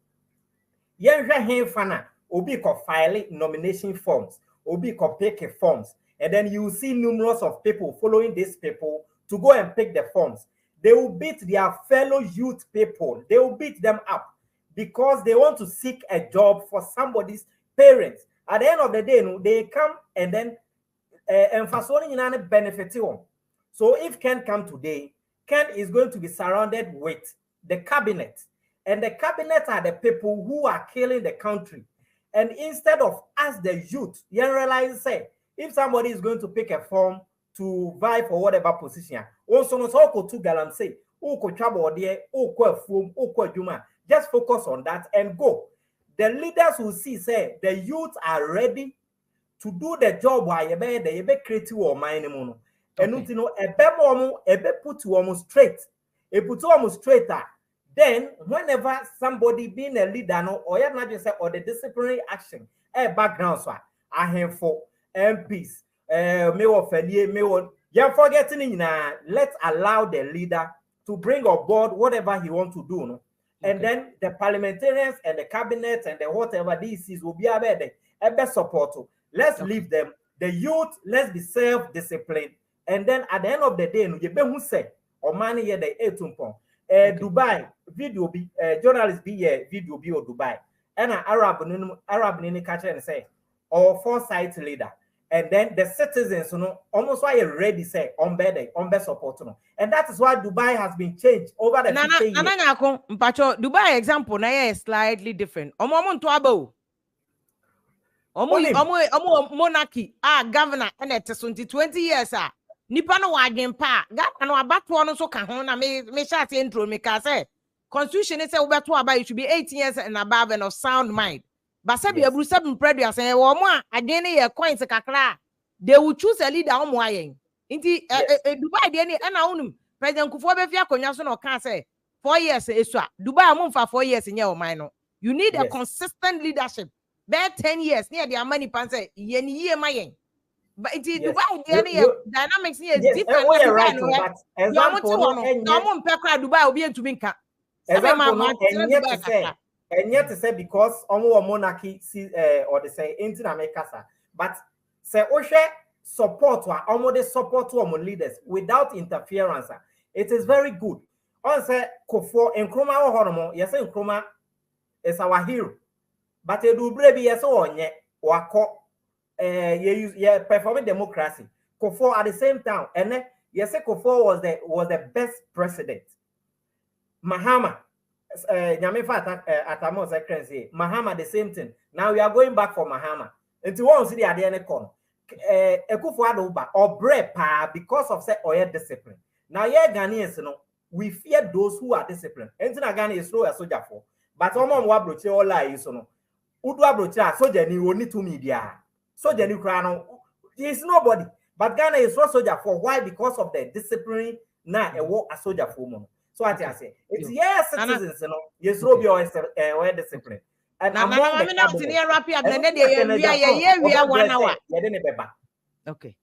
Him fana obi ko file nomination forms, obi ko pick forms, and then you see numerous of people following these people to go and pick the forms. They will beat their fellow youth people, they will beat them up because they want to seek a job for somebody's parents. At the end of the day, they come and then benefit you. So if Ken come today, Ken is going to be surrounded with the cabinet. And the cabinet are the people who are killing the country. And instead of us, the youth, you realize, say, if somebody is going to pick a form to vie for whatever position, also no to galam say, just focus on that and go. The leaders will see, say, the youth are ready to do the job while you be creative or mind. And you know, put you straight. A put you straight. Then, whenever somebody being a leader, or you not just say, or the disciplinary action, background, so I have for MPs, you're forgetting, let's allow the leader to bring on board whatever he wants to do. No? And then the parliamentarians and the cabinet and the whatever this is will be a best support. Let's leave them. The youth, let's be self-disciplined. And then at the end of the day, you be who say, or money here the 8 Dubai video be journalist be video be or Dubai. And an Arab nini catch and say, or foresight leader. and then the citizens, almost why you're ready say on bed support, and that is why Dubai has been changed over the 50 years. Mpacho, Dubai example na is slightly different. Omo abo. Omo monarchy governor and it 20 years nipa no wagen pa governor no abato no so ka ho na me sha say intro me ka say constitution say obeto aba you should be 18 years and above and of sound mind. But say be abru 7 predia say omo agen ye coins kakra they will choose a leader omo ayen. Inti Dubai de ni na unum president Kufuor be fia konwa so no ka say 4 years esua Dubai omo fa 4 years nye o man no. You need a consistent leadership. Bad 10 years near their money pan say ye mayen. But it is Dubai dynamics here is different. Right, but example Dubai will be to Minka. And yet to say because omo monarchy or they say into America, but say Oshe support or omo the support to omo leaders without interference. It is very good. On say Kufuor Nkrumah or Horomo, yes, Nkrumah is our hero. But you do brave yes or nye wako performing democracy. Kufuor at the same time, and yes, Kufuor was the best president. Mahama, Nyamefa Atamo say Mahama the same thing. Now we are going back for Mahama. And to one see the ADN con Kufuor Aduba or brave pa because of say oil discipline. Now yeah, Ghanaians, we fear those who are disciplined. And Ghana is slow as soldier for. But Omo Wabroche all lies, Udwa brocha soldier ni only 2 media. Soldier ni krano is nobody. But Ghana is so soldier for why? Because of the discipline na a war a soldier for money. So I say it's yes citizens, yes Robi or discipline. And among the okay.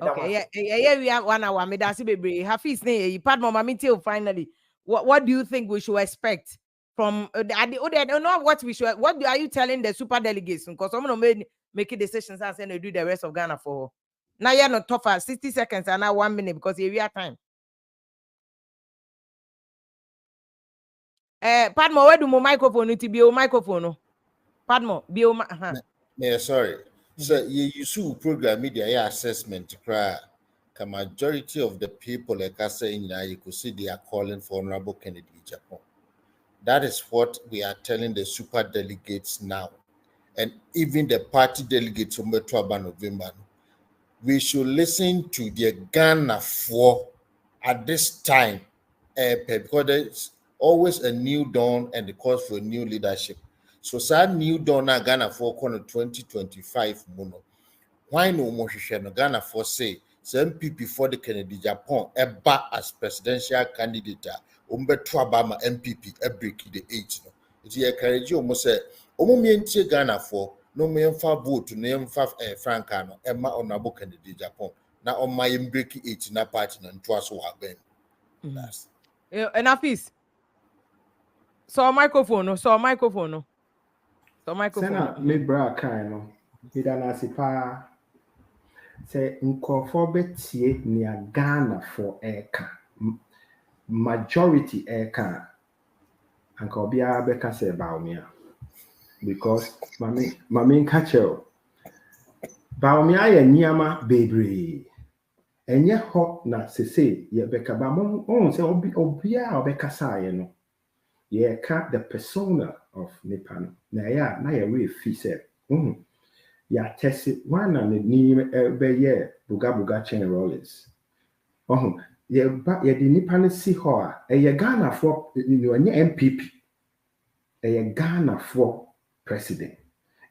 Okay, yeah, we have 1 hour. Me dasi bebre. Hafiz ne pardon mama till finally. What do you think we should expect from what are you telling the super delegates? Because someone make decisions and say they do the rest of Ghana for now. You're not tougher 60 seconds and now 1 minute because we are time. Pardon, where do my microphone to be a microphone? Pardon, be yeah, sorry. So you see program media assessment to cry. The majority of the people, like I say, you could see they are calling for Honorable Kennedy Agyapong. That is what we are telling the super delegates now. And even the party delegates from November. We should listen to the Ghana for at this time. Because there's always a new dawn and the cause for new leadership. So sad new dawn na Ghana for 2025 mono. Why no more Ghana for say NPP for the Kennedy Agyapong eba as presidential candidate umbeto abama NPP break the 8 no. It is encourage almost say omo Ghana for no me mfa vote no mfa franka no ema Honorable Kennedy Agyapong na on my break 8 na party no nto aso ha ben. That's enough is so microphone. Sena me bra kan no. Ida na sipa say nkofo betie ni Ghana for eka. Majority eka. Anka obia beka say baumia. Because mami kachel. Baumia ye niama bebre. Enye ho na sese ye beka ba on say obia obeka sa ye no. Ye ka the persona of Nipano. Na ye we fi say. Ya test one and ni be buga chain rollers. Ye the Nipano si ho ye Ghana for NPP. Ghana for president.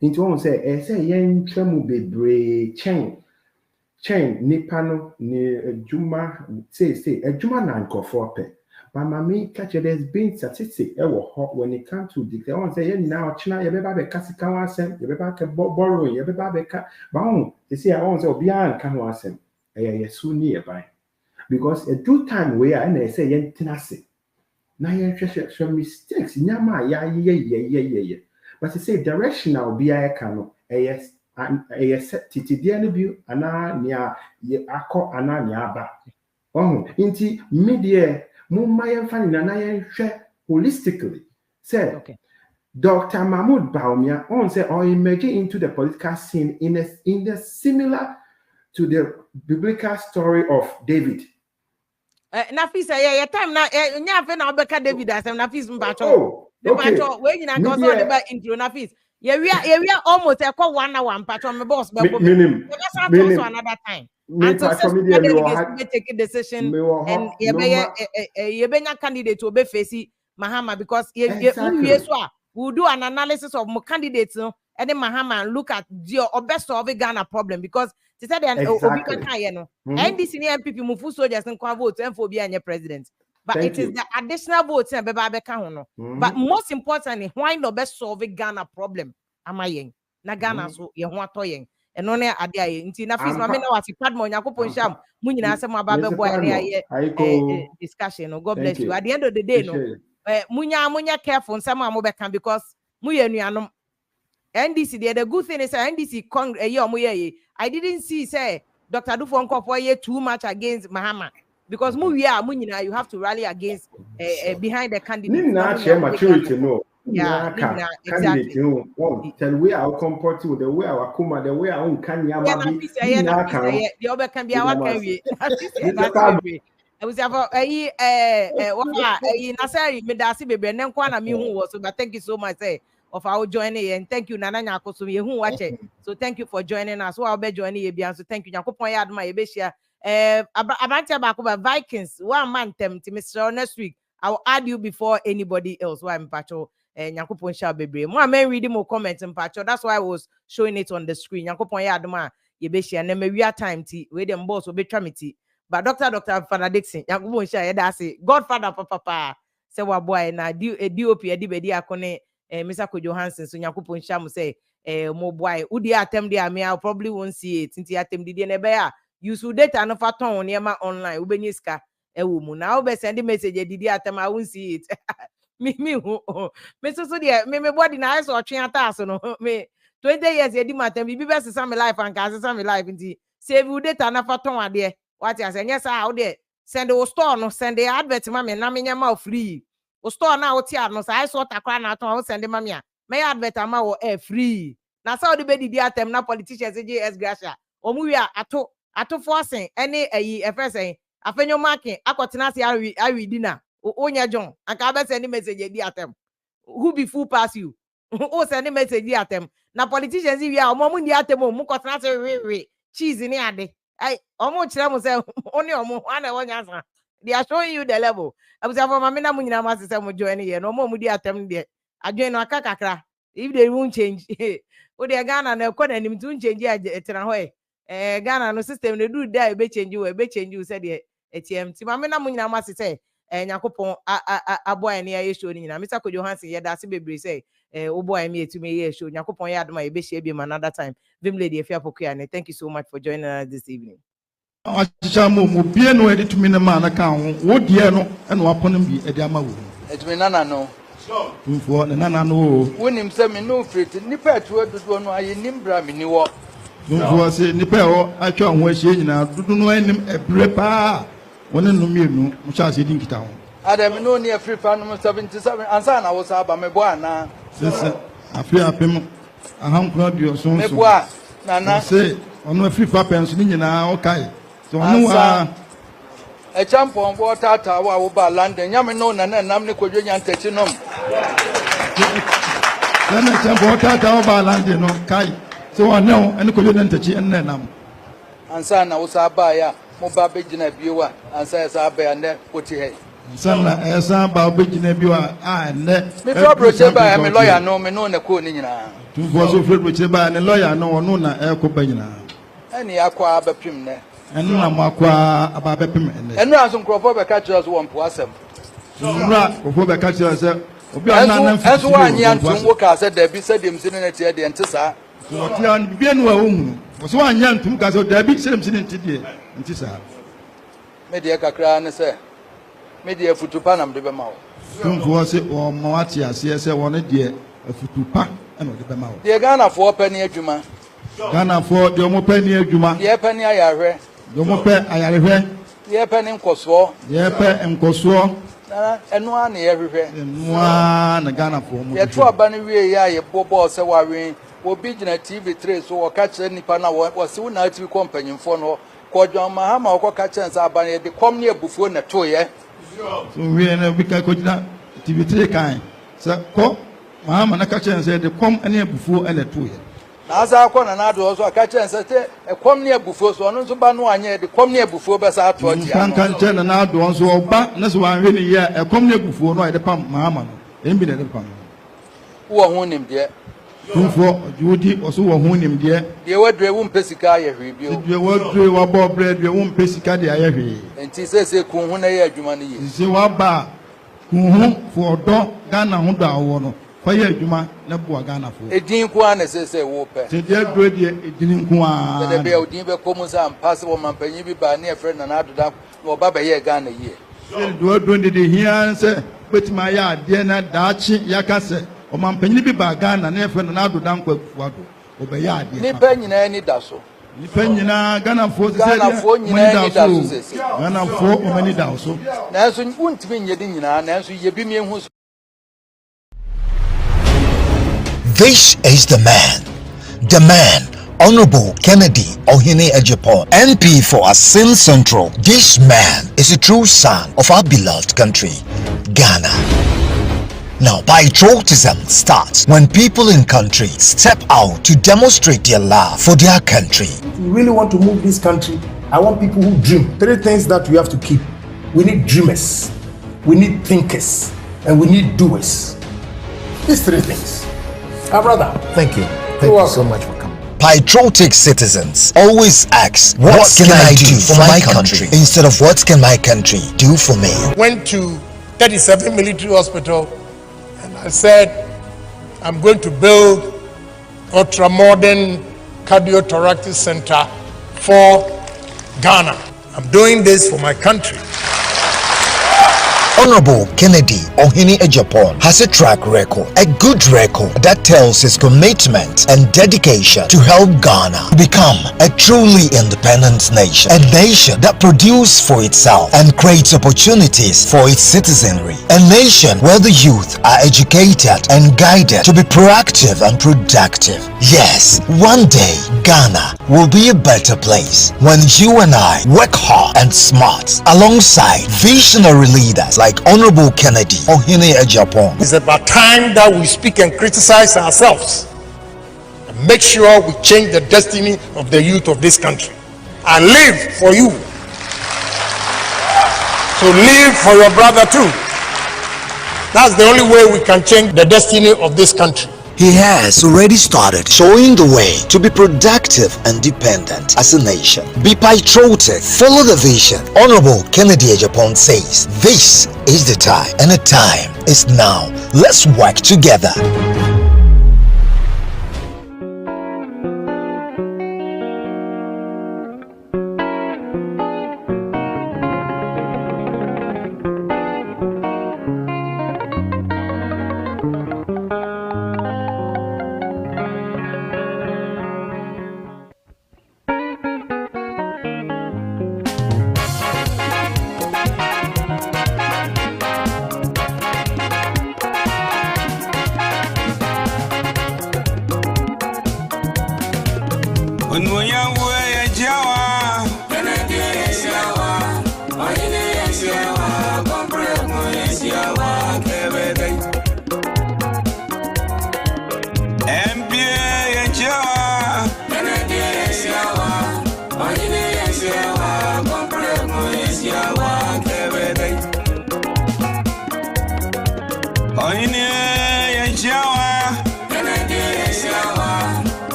Into one say yen tremu bebre chain Nipano ni Juma say Juma na nkofo pe. But mami catch there's been statistic when it comes to declare one say now China ye beba be kasika wasem ye beba ke borrow ye beba be ka ba they say I want say obi an kan wasem ye so nearby because a do time where I say yen tinase na yen hwehwe mistakes nyama ye but they say directional be I can set titidie no bi ana nia ye akọ ana nia ba inti media Mumma fani na yen holistically say Dr. Mahmoud Bawumia on say or emerging into the political scene in a similar to the biblical story of David. Nafis, yeah, time na nya na obeka David asem Nafis mpacho. Oh, okay. Mpacho we nyina cause all the back intro Nafis. Yeah, we are almost a 1 hour mpacho me boss be come. Minim. Another time. Until we take a decision and yebenya candidate to be facing Mahama because we'll do an analysis of more candidates and then Mahama and look at the best of the Ghana problem because they said and this senior NPP move soldiers and votes and for being president. But it is the additional votes and but most importantly, why no best solve the Ghana problem? Am I young? Na Ghana so you want to and only at the inti na fees mama na wasi padmo nyakopon sham mu nyina asem aba bebo aye discussion. God bless you. At the end of the day no munya careful some mo beka because mu ye nuanom NDC the good thing is NDC I didn't see say Dr. Dufo Nkofo too much against Mahama because mu nyina you have to rally against behind the candidate. Not share maturity no. Yeah, exactly. Tell we are comporting the way our kuma, the way our own can the other can be our can I was about Nasari Medasi baby and then Kwana me who was but thank you so much of our joining and thank you Nana Nyako who watch it. So thank you for joining us. So I'll be joining you. So thank you. Nyako my Ebesia. About Vikings 1 month to Mr. Next week. I'll add you before anybody else. Why I'm Pacho. Nyankopon shall be brave. More men reading more comments and patch. That's why I was showing it on the screen. Nyankopon ya adoma yebeshi and then we are time tea. We them boss will be tramity. But Dr. Father Dixon, Nyankopon shall ya say Godfather papa say wa boy na DOP edibedi akone Mr. Johansson so Nyankopon shall mu say mo boy udi atem dia me I probably won't see it since atem di ne be ya use data no faton niema online ubenyiska ewu mu na obe send message didi atem I won't see it. Me so there me body na so twin ataso no me 20 years edi matem bi be sesa me life and ka sesa me life nti save you data na faton ade what you say yes how there send the store no send the advert ma me na me nyama free o store na o tia no say so takwa na ton o send ma me a me advert ma wo free na so de be didi atem na politicians JS Gracia o mu wi ato forcing any efesen afenyo marking akotena se awi dinner Onya John, and can send message at them. Who be fool pass you? Oh, send a message at them. Now, politicians, if you are moment at the moment, cheese in the ade. I almost say only one answer. They are showing you the level. I was for my Munina Master joining here. No more moody at them there. I join a kakakra. If they won't change, oh, they are Ghana and they're calling him to change it. Ghana no system, they do that, be change you, said it. ATM. Timamina Munina Master say. Nyakopon aboy na ye show ni nyina Mr. Johansson ye da se bebre say boy me to me ye show Nyakopon ye adoma ye be share be another time vim lady efia pokua ne thank you so much for joining us this evening achamu mo bie no edit me na ma na kan wo die no e no apono bi e di ama wo edit nana no mfo ne nana no wonim se me no free nipa atu dodo no aye nimbra me ni wo mfo se nipa ho atwa ho ahie nyina dodo no anim ebre pa one no mienu mo cha se din kita ho adam no near free fan 77 ansa na wo sa ba me bo ana sese afri apem aham kura dio so me bo a nana se ono free fa penso ni nyina o kai so ono wa e champion bo tata wo ba London nyame no na nam ne kodwo nya ntachi nom na champion tata wo ba London no kai so ono ene kodwo ntachi enne nam ansa na wo sa ba ya mo ba begina biwa ansa ya sa ba ya ne oti he sana esa ba begina biwa ne me to broche ba ya me lawyer no me no na ko ni nyina tu bo so fre broche ba ne lawyer no wono na e ko ba nyina eni akwa abapim ne enu na makwa ababepim ne enu aso nkrofo be ka kire so won po asem nra ofo be ka kire se obi ana na mfi eso wa nya ntum wo ka se da bi se dem sine na tie de ntisa ti an bi enu a ohunu so wa nya ntum ka se da bi se dem sine ntidie ntisa media kakra ne se media futupa na mde be ma wo tumfo se o ma ati ase se won de futupa e no de be ma wo de Ghana fo pani adwuma Ghana fo de mo pani adwuma de pani ayarehwe de mo pe ayarehwe de pani nkoso de pe nkoso eno ana everywhere Nwa na Ghana for mu. ye to aba no wie ya ye bobo se wawen obi gina TV3 so wo ka kire nipa na wo se wo na TV companyimfo no ko John Mahama wo ka kire nsa aba no de kom ne abufuo na to ye So we na bi ka ko gina TV3 kan. So ko Mahama na ka kire nsa de kom ane abufuo ele to ye. na asa akọ na do so ka kire nsa te kom ne abufuo so no nso ba no anye de kom ne abufuo be sa ato ti kan kan kire na do nso oba na so wan hwe ne ye e kom ne abufuo no e de pam Mahama no. Embi de pam. Wo ho nim de Tumfo Judi also wo hu nim de. De wadre wo mpesika ye hwe bio. De wadre wa bo bread de wo mpesika de aye hwe. Enti se kun hu na ye adwuma no ye. Se wa ba kun hu for do Ghana hu da wo no. Fa ye adwuma na bo Ghana fo. Edin ku an se wo pe. Se de adro de edin ku an. De be odin be komu sa ampase wo mampanyi bi ba na e friend na adoda no ba be ye Ghana ye. Se do adro de hia se betima ya ade na daachi yakase o mampanyi bi ba Ghana na e friend na adoda nkwa fuado o be ya ade. Ni pa nyina ni da so. Ni pa nyina Ghana fo se Ghana fo nyina ni da so se. Ghana fo o mani da so. Na so untimi nye di nyina na so ye bi mi hu. This is the man, Honorable Kennedy Ohene Agyapong, MP for Asin Central. This man is a true son of our beloved country, Ghana. Now, patriotism starts when people in country step out to demonstrate their love for their country. If we really want to move this country, I want people who dream. 3 things that we have to keep. We need dreamers, we need thinkers, and we need doers. These 3 things. Our brother. Thank you. Thank you so much for coming. Patriotic citizens always ask, what can I do for my country? Instead of what can my country do for me? Went to 37 military hospital and I said, I'm going to build ultra-modern cardiothoracic center for Ghana. I'm doing this for my country. Honorable Kennedy Ohene Agyapong has a track record, a good record that tells his commitment and dedication to help Ghana become a truly independent nation, a nation that produces for itself and creates opportunities for its citizenry, a nation where the youth are educated and guided to be proactive and productive. Yes, one day Ghana will be a better place when you and I work hard and smart alongside visionary leaders like Honorable Kennedy Ohene Agyapong. It's about time that we speak and criticize ourselves and make sure we change the destiny of the youth of this country and live for you. So live for your brother too. That's the only way we can change the destiny of this country. He has already started showing the way to be productive and dependent as a nation. Be patriotic, follow the vision. Honorable Kennedy Agyapong says, this is the time, and the time is now. Let's work together.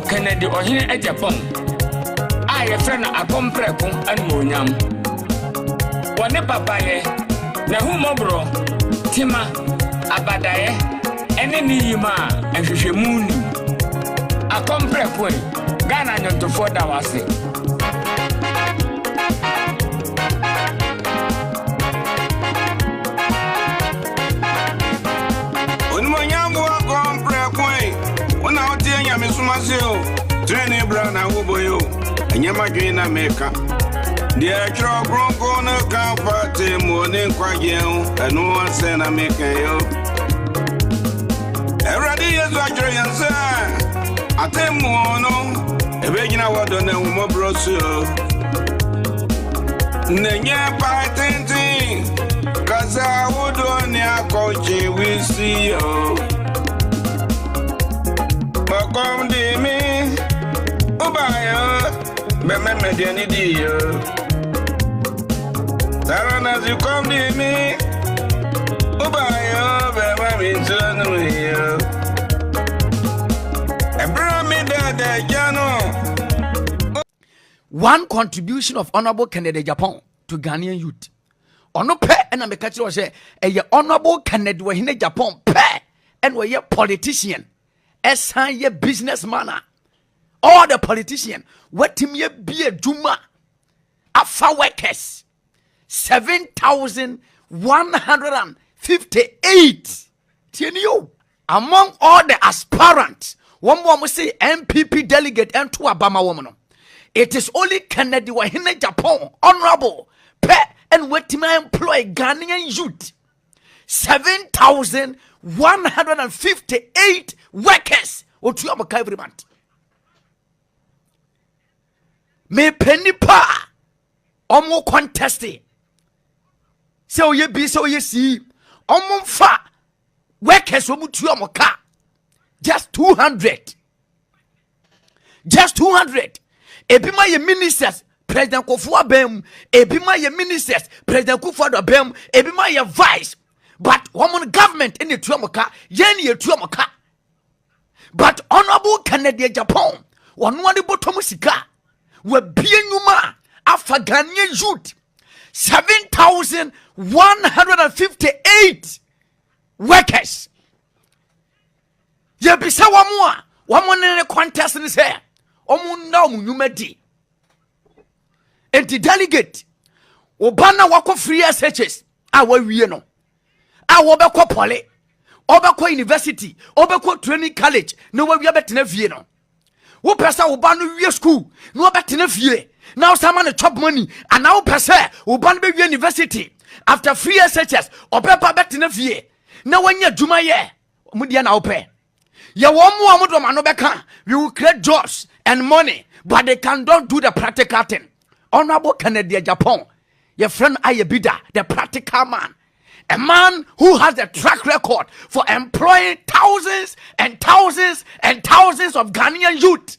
Kennedy Ohene Agyapong a ye frɛ no akompreko animonyam wone papaye na humobro tima abadaye ɛne ne yima nhwehwɛmu ni akɔmprɛko Ghana nyɔntofo da wase onimonyambo akɔmprɛko ona otie nyame sumaseo trene bra na woboyo enyama dwen na meka de atro bronco na ka pate mo ne kwaje enu ase na meka yo Eradi yesu atro yansa atemu no ebegina wodo na wo mobroso nenye patenti kaza wodo ni akochi wisi yo Bakom di mi Ubayo Meme mediani di yo Tarana zi kom di mi Ubayo Bema mi tunu yo Ebra mi dada jano. One contribution of Honorable Kennedy Agyapong to Ghanaian youth. Ono pe and I'm a catcher was a Honorable Kennedy Wahine Agyapong pe and we a politician. Esan ye businessman. All the politicians, what him ye be a Juma afa workers 7,158. Tienio among all the aspirants. One more must say NPP delegate and two Obama woman. It is only Kennedy Wahine Agyapong, honorable, pet and what him employ Ghanaian youth. 7,158 workers or two every month. Me penny pa omo contesting. So ye be so ye see omo fa workers omo two car. Just 200. Just 200. Ebima ye ministers President Kofi Bem, ebima ye ministers President Kufuor Bem, ebima ye vice. But woman government in the Tuamoka, yen ye Tuamoka. But honorable Kennedy Agyapong, one one botomusika, we be numa after Ghanaian youth 7,158 workers. Ye bisa one in a contest in his hair. Omu now numedi. And the delegate, Obana wako free SHS, our no. Our Obeko Poly, Obeko University, Obeko Training College, no way we are better than no. Who pesa Obanu year school, no better than now someone chop money, and now pesa Obanu University after free SHS, Obepa better than now when you're Juma ye, Mudiana Ope. Ya womu manobeka, we will create jobs and money, but they cannot do the practical thing. Honorable Kennedy Agyapong, your friend Ayebida, the practical man. A man who has a track record for employing thousands and thousands and thousands of Ghanaian youth.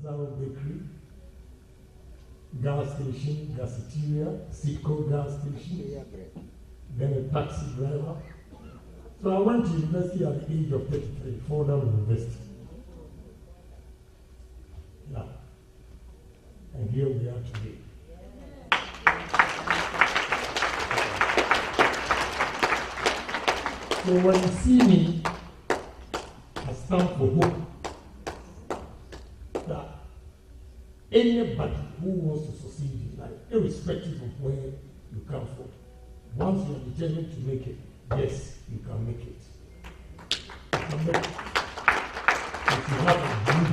Bakery, gas station, gaseteria, Sitco gas station, then a taxi driver. So I went to university at the age of 33, Fordham University. Yeah. And here we are today. So when you see me, I stand for hope that anybody who wants to succeed in life, irrespective of where you come from, once you are determined to make it, yes, you can make it. You can make it. If you have a dream,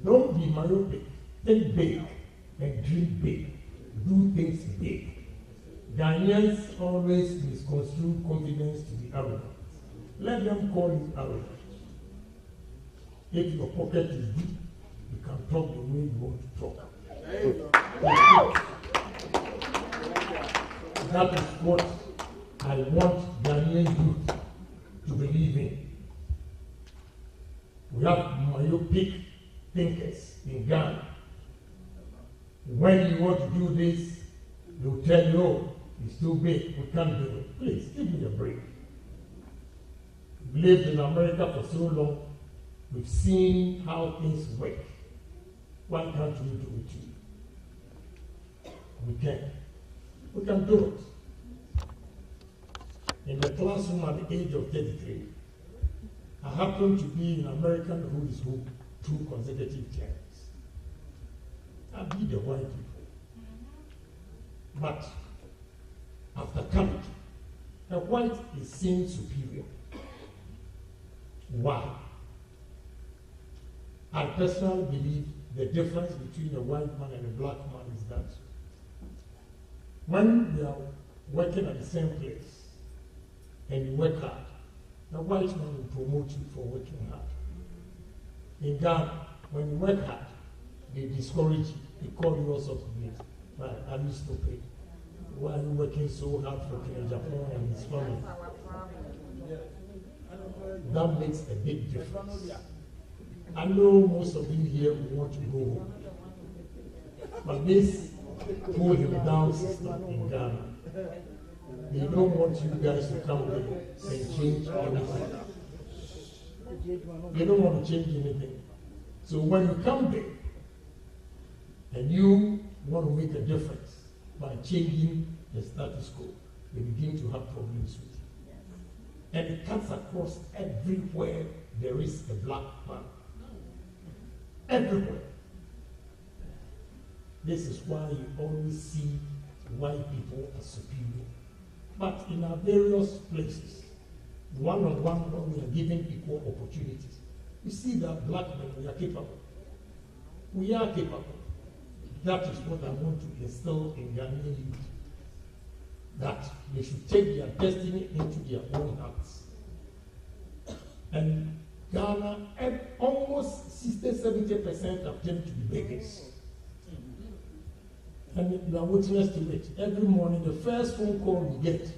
don't be myopic. Think big and dream big. Do things big. Ghanaians always misconstrue confidence to be arrogant. Let them call you arrogant. If your pocket is deep, you can talk the way you want to talk. That is what I want Ghanaian youth to believe in. We have myopic thinkers in Ghana. When you want to do this, they'll tell you, oh, it's too big, we can't do it. Please, give me a break. We've lived in America for so long. We've seen how things work. Why can't we do it too? We can. We can do it. In the classroom at the age of 33, I happened to be an American who is who 2 consecutive terms. I beat the white people. But after coming, the white is seen superior. Why? I personally believe the difference between a white man and a black man is that when we are working at the same place and you work hard, the white man will promote you for working hard. In Ghana, when you work hard, they discourage you. They call you all sorts of names. Right? Are you stupid? Why are you working so hard for Agyapong and his family? That makes a big difference. I know most of you here want to go home, but this pull him down system in Ghana, they don't want you guys to come there and change anything. They don't want to change anything. So when you come there and you want to make a difference by changing the status quo, they begin to have problems with you. And it cuts across everywhere there is a black man. Everywhere. This is why you always see white people as superior. But in our various places, one-on-one, when we are given equal opportunities, you see that black men, we are capable. We are capable. That is what I want to instill in Ghanaian youth. That they should take their destiny into their own hands. And Ghana, almost 60-70% of them to be beggars. And you are witness to it. Every morning, the first phone call you get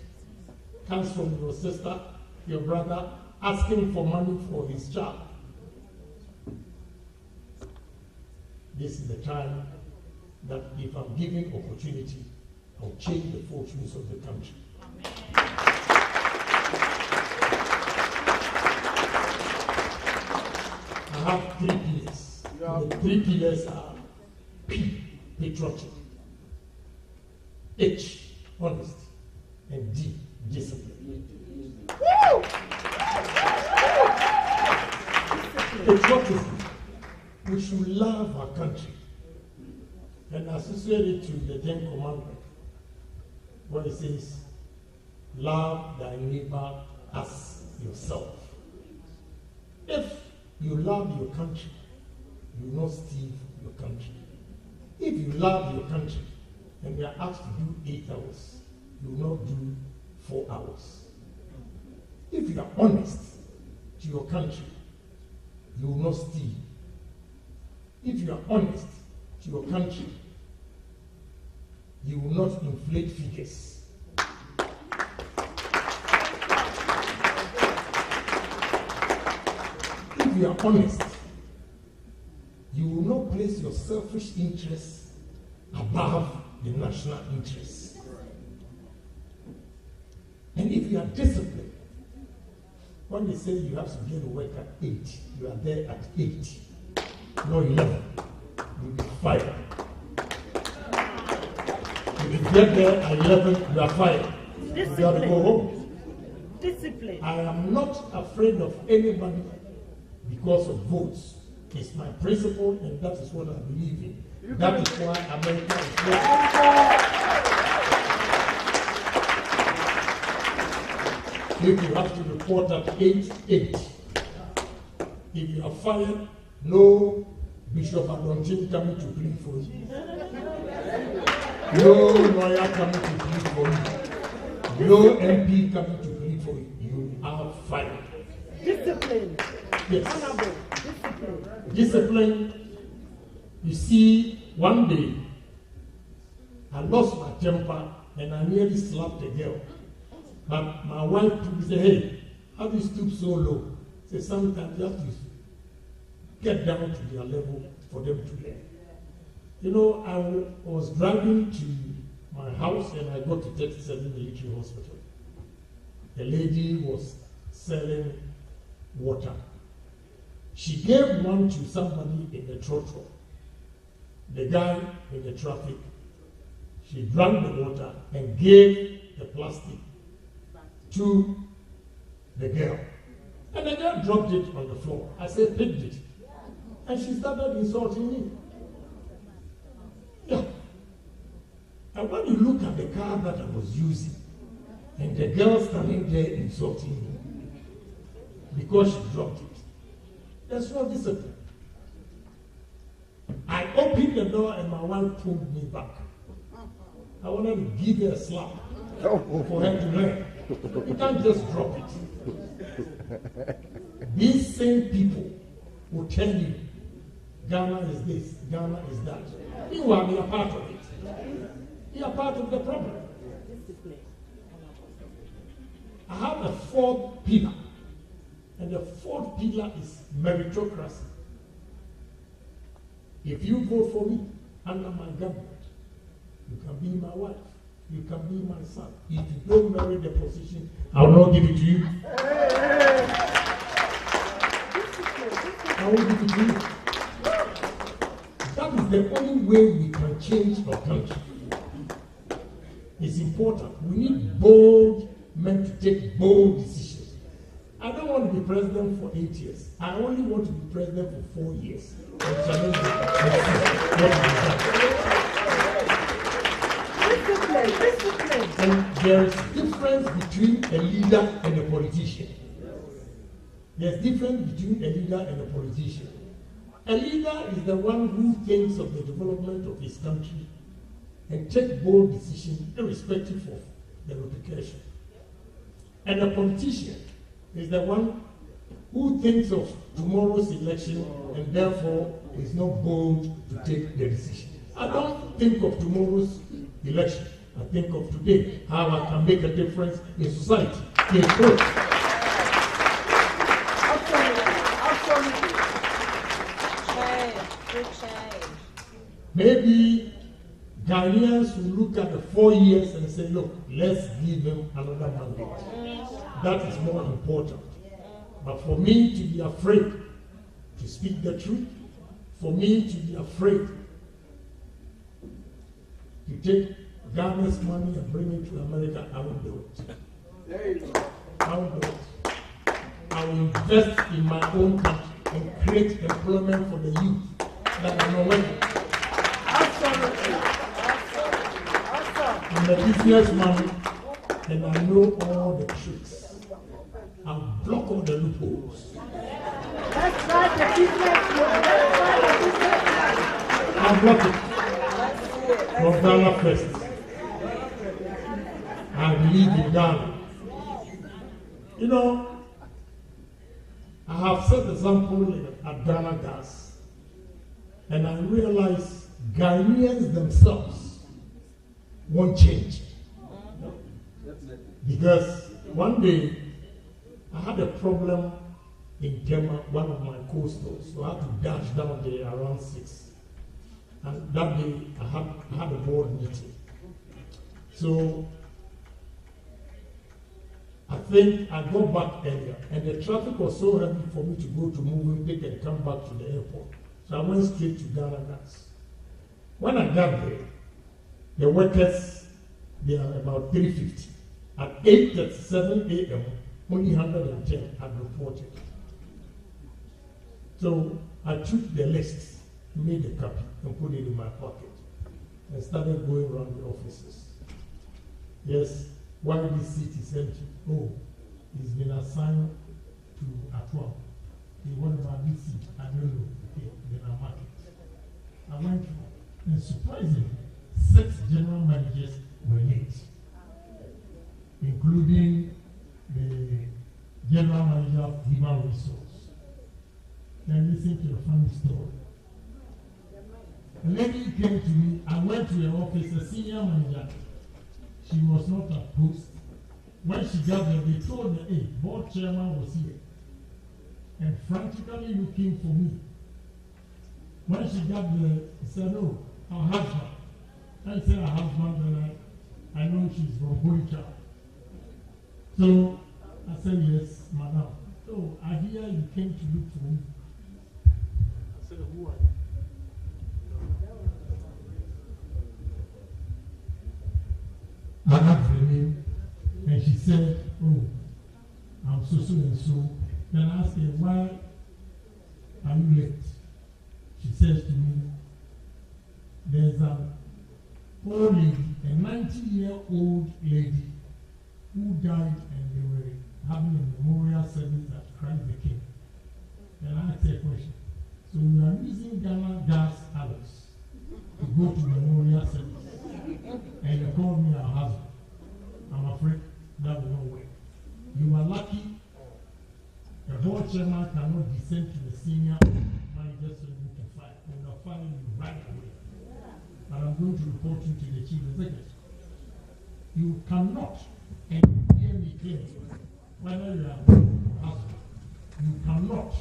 comes from your sister, your brother, asking for money for his child. This is the time that if I'm given opportunity, I'll change the fortunes of the country. I have 3 pillars. The 3 pillars are P, patriotic, H, honesty, and D, discipline. Woo! Patriotism. We should love our country and associate it to the 10th commandment, where it says, love thy neighbor as yourself. If you love your country, you will not steal your country. If you love your country and you are asked to do 8 hours, you will not do 4 hours. If you are honest to your country, you will not steal. If you are honest to your country, you will not inflate figures. If you are honest, you will not place your selfish interests above the national interests. And if you are disciplined, when they say you have to get to work at 8, you are there at 8, not 11. You'll be fired. If you get there at 11, you are fired. You have to go home. Discipline. I am not afraid of anybody because of votes. It's my principle, and that is what I believe in. That is why America is working. If you have to report at 8, 8. If you are fired, no Bishop Adontin coming to plead for you. No lawyer coming to plead for you. No MP coming to plead for you. You are fired. Discipline. Yes. Honorable. Discipline. Discipline. You see, one day, I lost my temper and I nearly slapped a girl. But my wife said, hey, how do you stoop so low? Say, sometimes you have to get down to their level for them to learn. You know, I was driving to my house and I got to 37 Military Hospital. The lady was selling water. She gave one to somebody in the trotro. The guy in the traffic. She drank the water and gave the plastic to the girl. And the girl dropped it on the floor. I said, picked it. And she started insulting me. Yeah. And when you look at the car that I was using, and the girl standing there insulting me because she dropped it, there's no discipline. I opened the door and my wife pulled me back. I wanted to give her a slap for her to learn. You can't just drop it. These same people will tell you, Ghana is this, Ghana is that. Meanwhile, you are part of it. You are part of the problem. I have a fourth pillar, and the fourth pillar is meritocracy. If you vote for me under my government, you can be my wife, you can be my son. If you don't merit the position, I will not give it to you. I will give it to you. That is the only way we can change our country. It's important. We need bold men to take bold decisions. I don't want to be president for 8 years. I only want to be president for 4 years. And there is difference between a leader and a politician. There's difference between a leader and a politician. A leader is the one who thinks of the development of his country and takes bold decisions irrespective of the repercussion. And a politician is the one who thinks of tomorrow's election and therefore is not bold to take the decision. I don't think of tomorrow's election. I think of today, how I can make a difference in society. Maybe Ghanaians will look at the 4 years and say, look, let's give them another mandate. That is more important. But for me to be afraid to speak the truth, for me to be afraid to take Ghana's money and bring it to America, I won't do it. I won't do it. I will invest in my own country and create employment for the youth that are not working. I'm a businessman and I know all the tricks. I'll block all the loopholes. I'll block it. From Ghana first. I believe in Ghana. You know, I have set example at Ghana Gas, and I realize Ghanaians themselves won't change. Because one day I had a problem in Tema, one of my co-stores, so I had to dash down there around 6. And that day I had a board meeting. So I think I got back earlier, and the traffic was so heavy for me to go to Movenpick and come back to the airport. So I went straight to Ghana Gas. When I got there, the workers, they are about 350. At 8:37 a.m., only 110 had reported. So I took the list, made a copy, and put it in my pocket, and started going around the offices. Yes, why this seat is empty? Oh, it's been assigned to Agyapong. Hey, what about this seat? I don't know. Okay, then I mark it. I went through, and surprisingly, 6 general managers were late, including the general manager of human resource. Then listen to a funny story. A lady came to me. I went to her office, a senior manager. She was not at post. When she got there, they told her, hey, board chairman was here and frantically looking for me. When she got there, he said, no, her husband. I said, her husband, and I know she's from Boicha. So I said, yes, madam. So I hear you came to look for me. I asked her name, and she said, "Oh, I'm so and so." Then I asked her, "Why are you late?" She says to me, "There's an old lady, a 90-year-old lady, who died, and they were having a memorial service at Christ the King." Then I asked her a question. "So you are using Ghana gas hours to go to memorial service, and you called me a husband. I'm afraid that will not work. You are lucky the board chairman cannot descend to the senior manager so you can fire. And they'll fire you right away. But I'm going to report you to the chief executive. You cannot, and hear me clearly, whether you are a husband, you cannot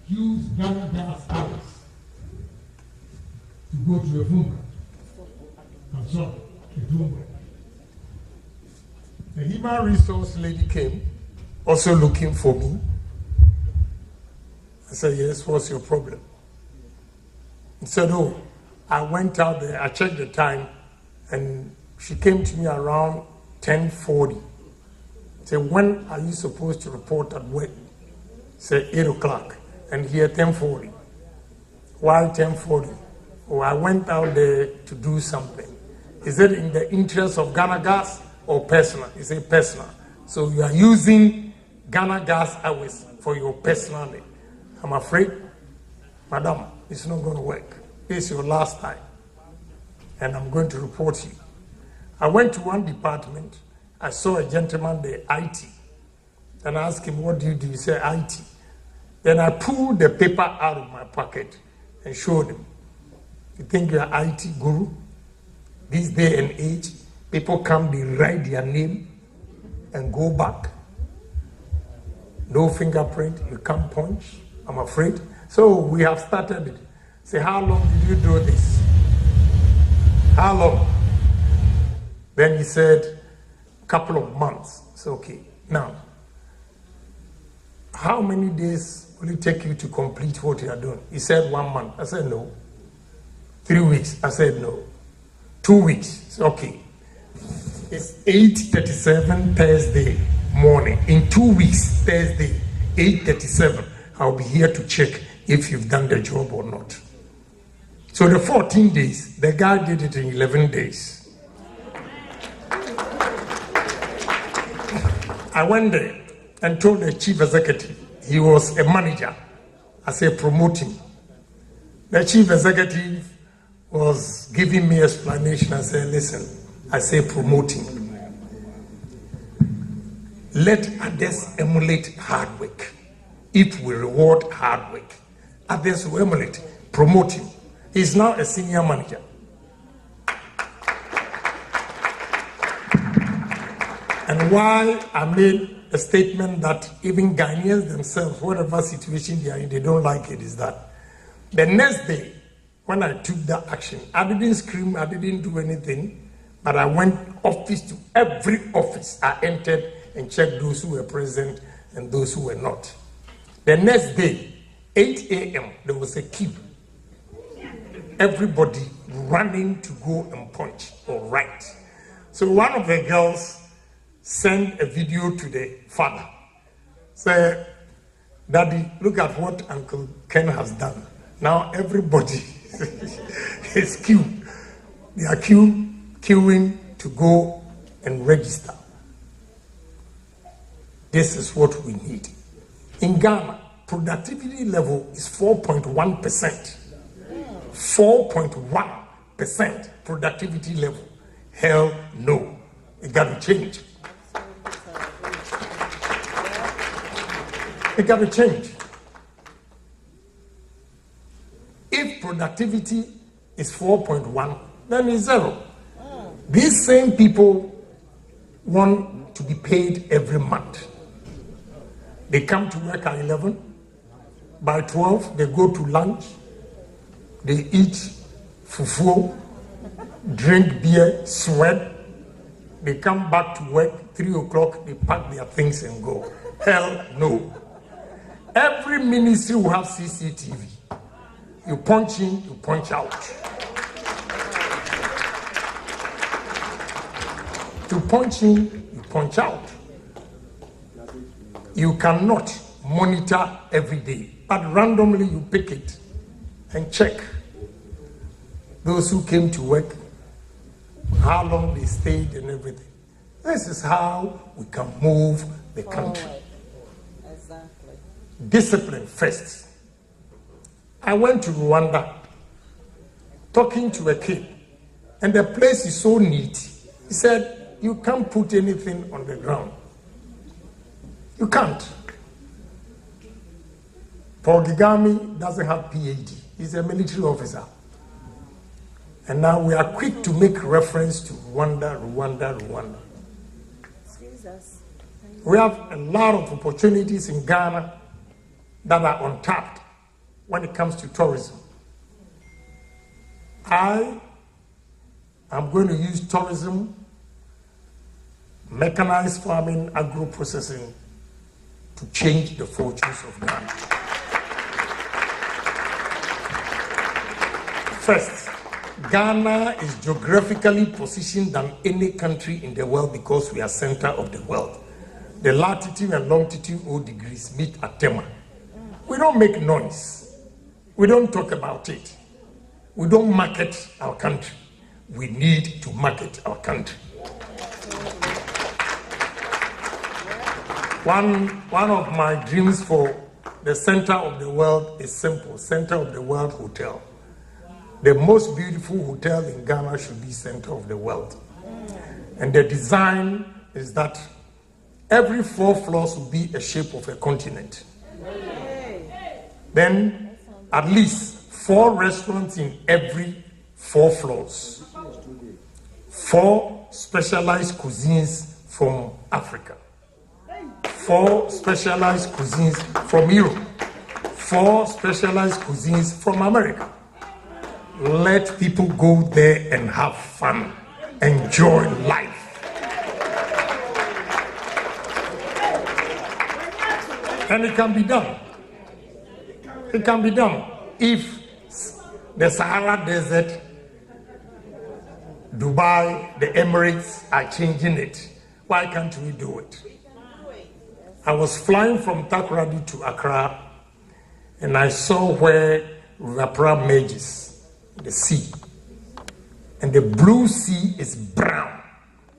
use Ghana gas hours to go to a funeral. I'm sorry, it won't work." The human resource lady came, also looking for me. I said, "Yes, what's your problem?" He said, "Oh, I went out there, I checked the time, and she came to me around 10:40. Said, "When are you supposed to report at work?" Said, 8 o'clock. And here 10:40. Why 10:40? "Oh, I went out there to do something." Is it in the interest of Ghana Gas or personal? He said, "Personal." So you are using Ghana Gas hours for your personal need. I'm afraid, madam, it's not going to work. This is your last time, and I'm going to report you. I went to one department. I saw a gentleman there, IT. And I asked him, "What do you do?" He said, "IT." Then I pulled the paper out of my pocket and showed him. "You think you're an IT guru? This day and age, people come, they write their name and go back. No fingerprint, you can't punch. I'm afraid." So we have started it. Say, "How long did you do this?" "How long?" Then he said, "Couple of months." It's okay. "Now, how many days will it take you to complete what you are doing?" He said, 1 month. I said, "No." 3 weeks. I said, "No." 2 weeks. It's okay. It's 8:37 Thursday morning. In 2 weeks, Thursday, 8:37, I'll be here to check if you've done the job or not. So the 14 days, the guy did it in 11 days. I went there and told the chief executive, he was a manager. I said, "Promote him." The chief executive was giving me explanation. I said, "Listen," I said, "promote him. Let others emulate hard work. If we reward hard work, others will emulate. Promote him." He's now a senior manager. And why I made a statement that even Ghanaians themselves, whatever situation they are in, they don't like it, is that the next day, when I took that action, I didn't scream, I didn't do anything, but I went office to every office. I entered and checked those who were present and those who were not. The next day, 8 a.m., there was a queue. Everybody running to go and punch or write. So one of the girls sent a video to the father. Say, "Daddy, look at what Uncle Ken has done. Now everybody is queued. They are queuing to go and register." This is what we need. In Ghana, productivity level is 4.1%. 4.1% productivity level. Hell no. It got to change. It got to change. If productivity is 4.1, then it's 0. These same people want to be paid every month. They come to work at 11. By 12, they go to lunch. They eat fufu, drink beer, sweat. They come back to work, 3 o'clock, they pack their things and go. Hell no. Every ministry will have CCTV. You punch in, you punch out. You punch in, you punch out. You cannot monitor every day, but randomly you pick it and check those who came to work, how long they stayed and everything. This is how we can move the country. Exactly. Discipline first. I went to Rwanda talking to a kid, and the place is so neat. He said, you can't put anything on the ground. You can't. Paul Gigami doesn't have PhD. He's a military officer. And now we are quick to make reference to Rwanda. We have a lot of opportunities in Ghana that are untapped when it comes to tourism. I am going to use tourism, mechanized farming, agro-processing to change the fortunes of Ghana. First, Ghana is geographically positioned than any country in the world because we are center of the world. The latitude and longitude 0 degrees meet at Tema. We don't make noise. We don't talk about it. We don't market our country. We need to market our country. One of my dreams for the center of the world is simple: Center of the World Hotel. The most beautiful hotel in Ghana should be center of the world. And the design is that every 4 floors will be a shape of a continent. Then at least 4 restaurants in every 4 floors. 4 specialized cuisines from Africa. 4 specialized cuisines from Europe. 4 specialized cuisines from America. Let people go there and have fun, enjoy life. And it can be done. It can be done. If the Sahara Desert, Dubai, the Emirates are changing it, why can't we do it? I was flying from Takoradi to Accra, and I saw where River merges the sea, and the blue sea is brown.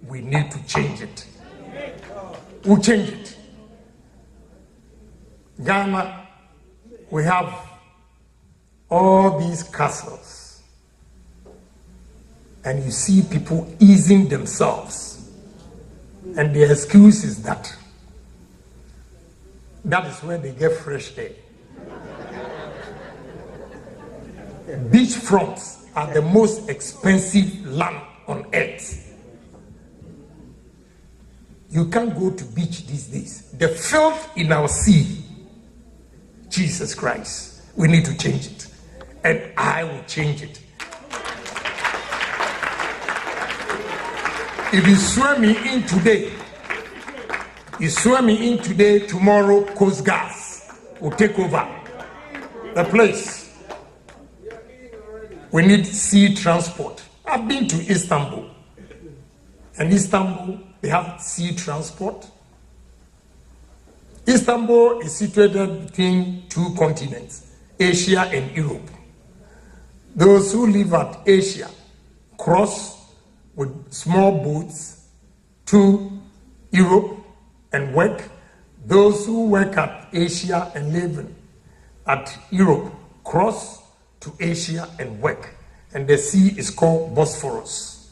We need to change it. We'll change it. Ghana, we have all these castles, and you see people easing themselves, and the excuse is that is where they get fresh air. Beach fronts are the most expensive land on earth. You can't go to beach these days. The filth in our sea, Jesus Christ, we need to change it. And I will change it. If you swear me in today, tomorrow Coast Gas will take over the place. We need sea transport. I've been to Istanbul. And Istanbul, they have sea transport. Istanbul is situated between 2 continents, Asia and Europe. Those who live at Asia cross with small boats to Europe and work. Those who work at Asia and live at Europe cross to Asia and work. And the sea is called Bosphorus.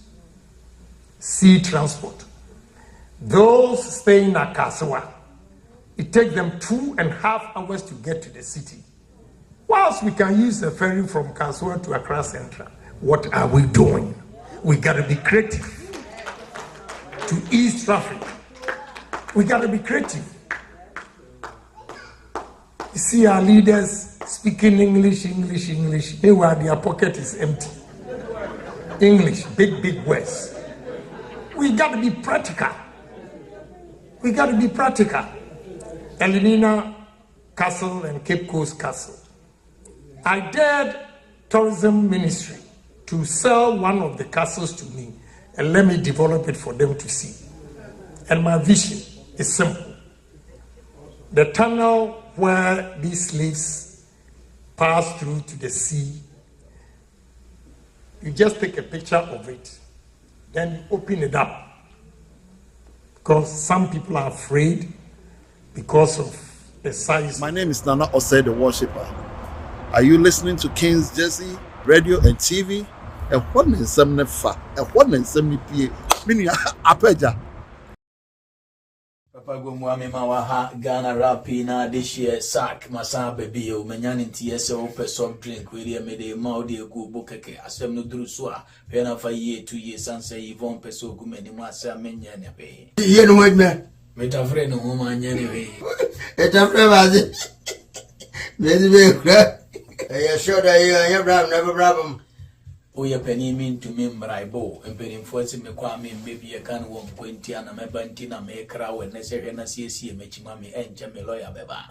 Sea transport. Those staying at Kasawa, it takes them 2.5 hours to get to the city. Whilst we can use a ferry from Kasawa to Accra Central, what are we doing? We gotta be creative to ease traffic. We gotta be creative. You see our leaders speaking English. Meanwhile, their pocket is empty. English, big words. We gotta be practical. Elenina Castle and Cape Coast Castle. I dared tourism ministry to sell one of the castles to me and let me develop it for them to see. And my vision is simple. The tunnel where these slaves pass through to the sea, you just take a picture of it, then you open it up. Because some people are afraid because of the size. My name is Nana Osei the Worshipper. Are you listening to King's Jersey Radio and TV? And what is some nefa? And what is some pie? Meaning apeja. Papa go muame mawaha Ghana rapina this year sack masa baby o menyan ntie se o pe soft drink we dey me dey ma o dey go bokeke asem no duru so a pe na fa year 2 years and say Yvonne pe so gu mani mu asa menya ne be. Ye no wajme. Metafre no ho ma nya ne be. Etafre bazi. Bezi be kra. Ya shoda ya bram never problem. Oya penny mean to me braibo and penny forcing me kwame maybe a can 1.20 and a mebantina me crow and necessary and see mechimami and jemmy lawyer beba.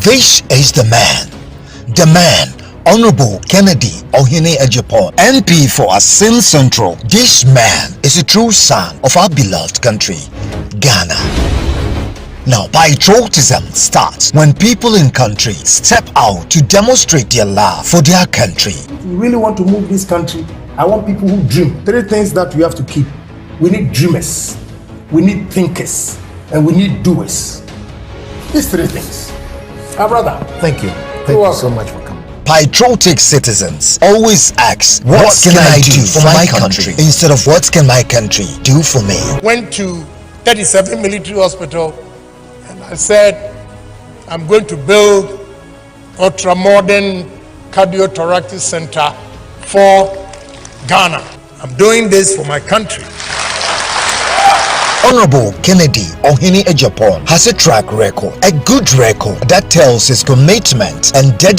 This is the man, Honorable Kennedy Ohene Agyapong, NP for Asin Central. This man is a true son of our beloved country, Ghana. Now, patriotism starts when people in country step out to demonstrate their love for their country. If we really want to move this country, I want people who dream. 3 things that we have to keep. We need dreamers, we need thinkers, and we need doers. These 3 things. Our brother. Thank you. Thank you so much for coming. Patriotic citizens always ask, what can I do for my country? Instead of what can my country do for me? Went to 37 military hospital. I said, I'm going to build ultra-modern cardiothoracic center for Ghana. I'm doing this for my country. Honorable Kennedy Ohene Agyapong has a track record, a good record that tells his commitment and dedication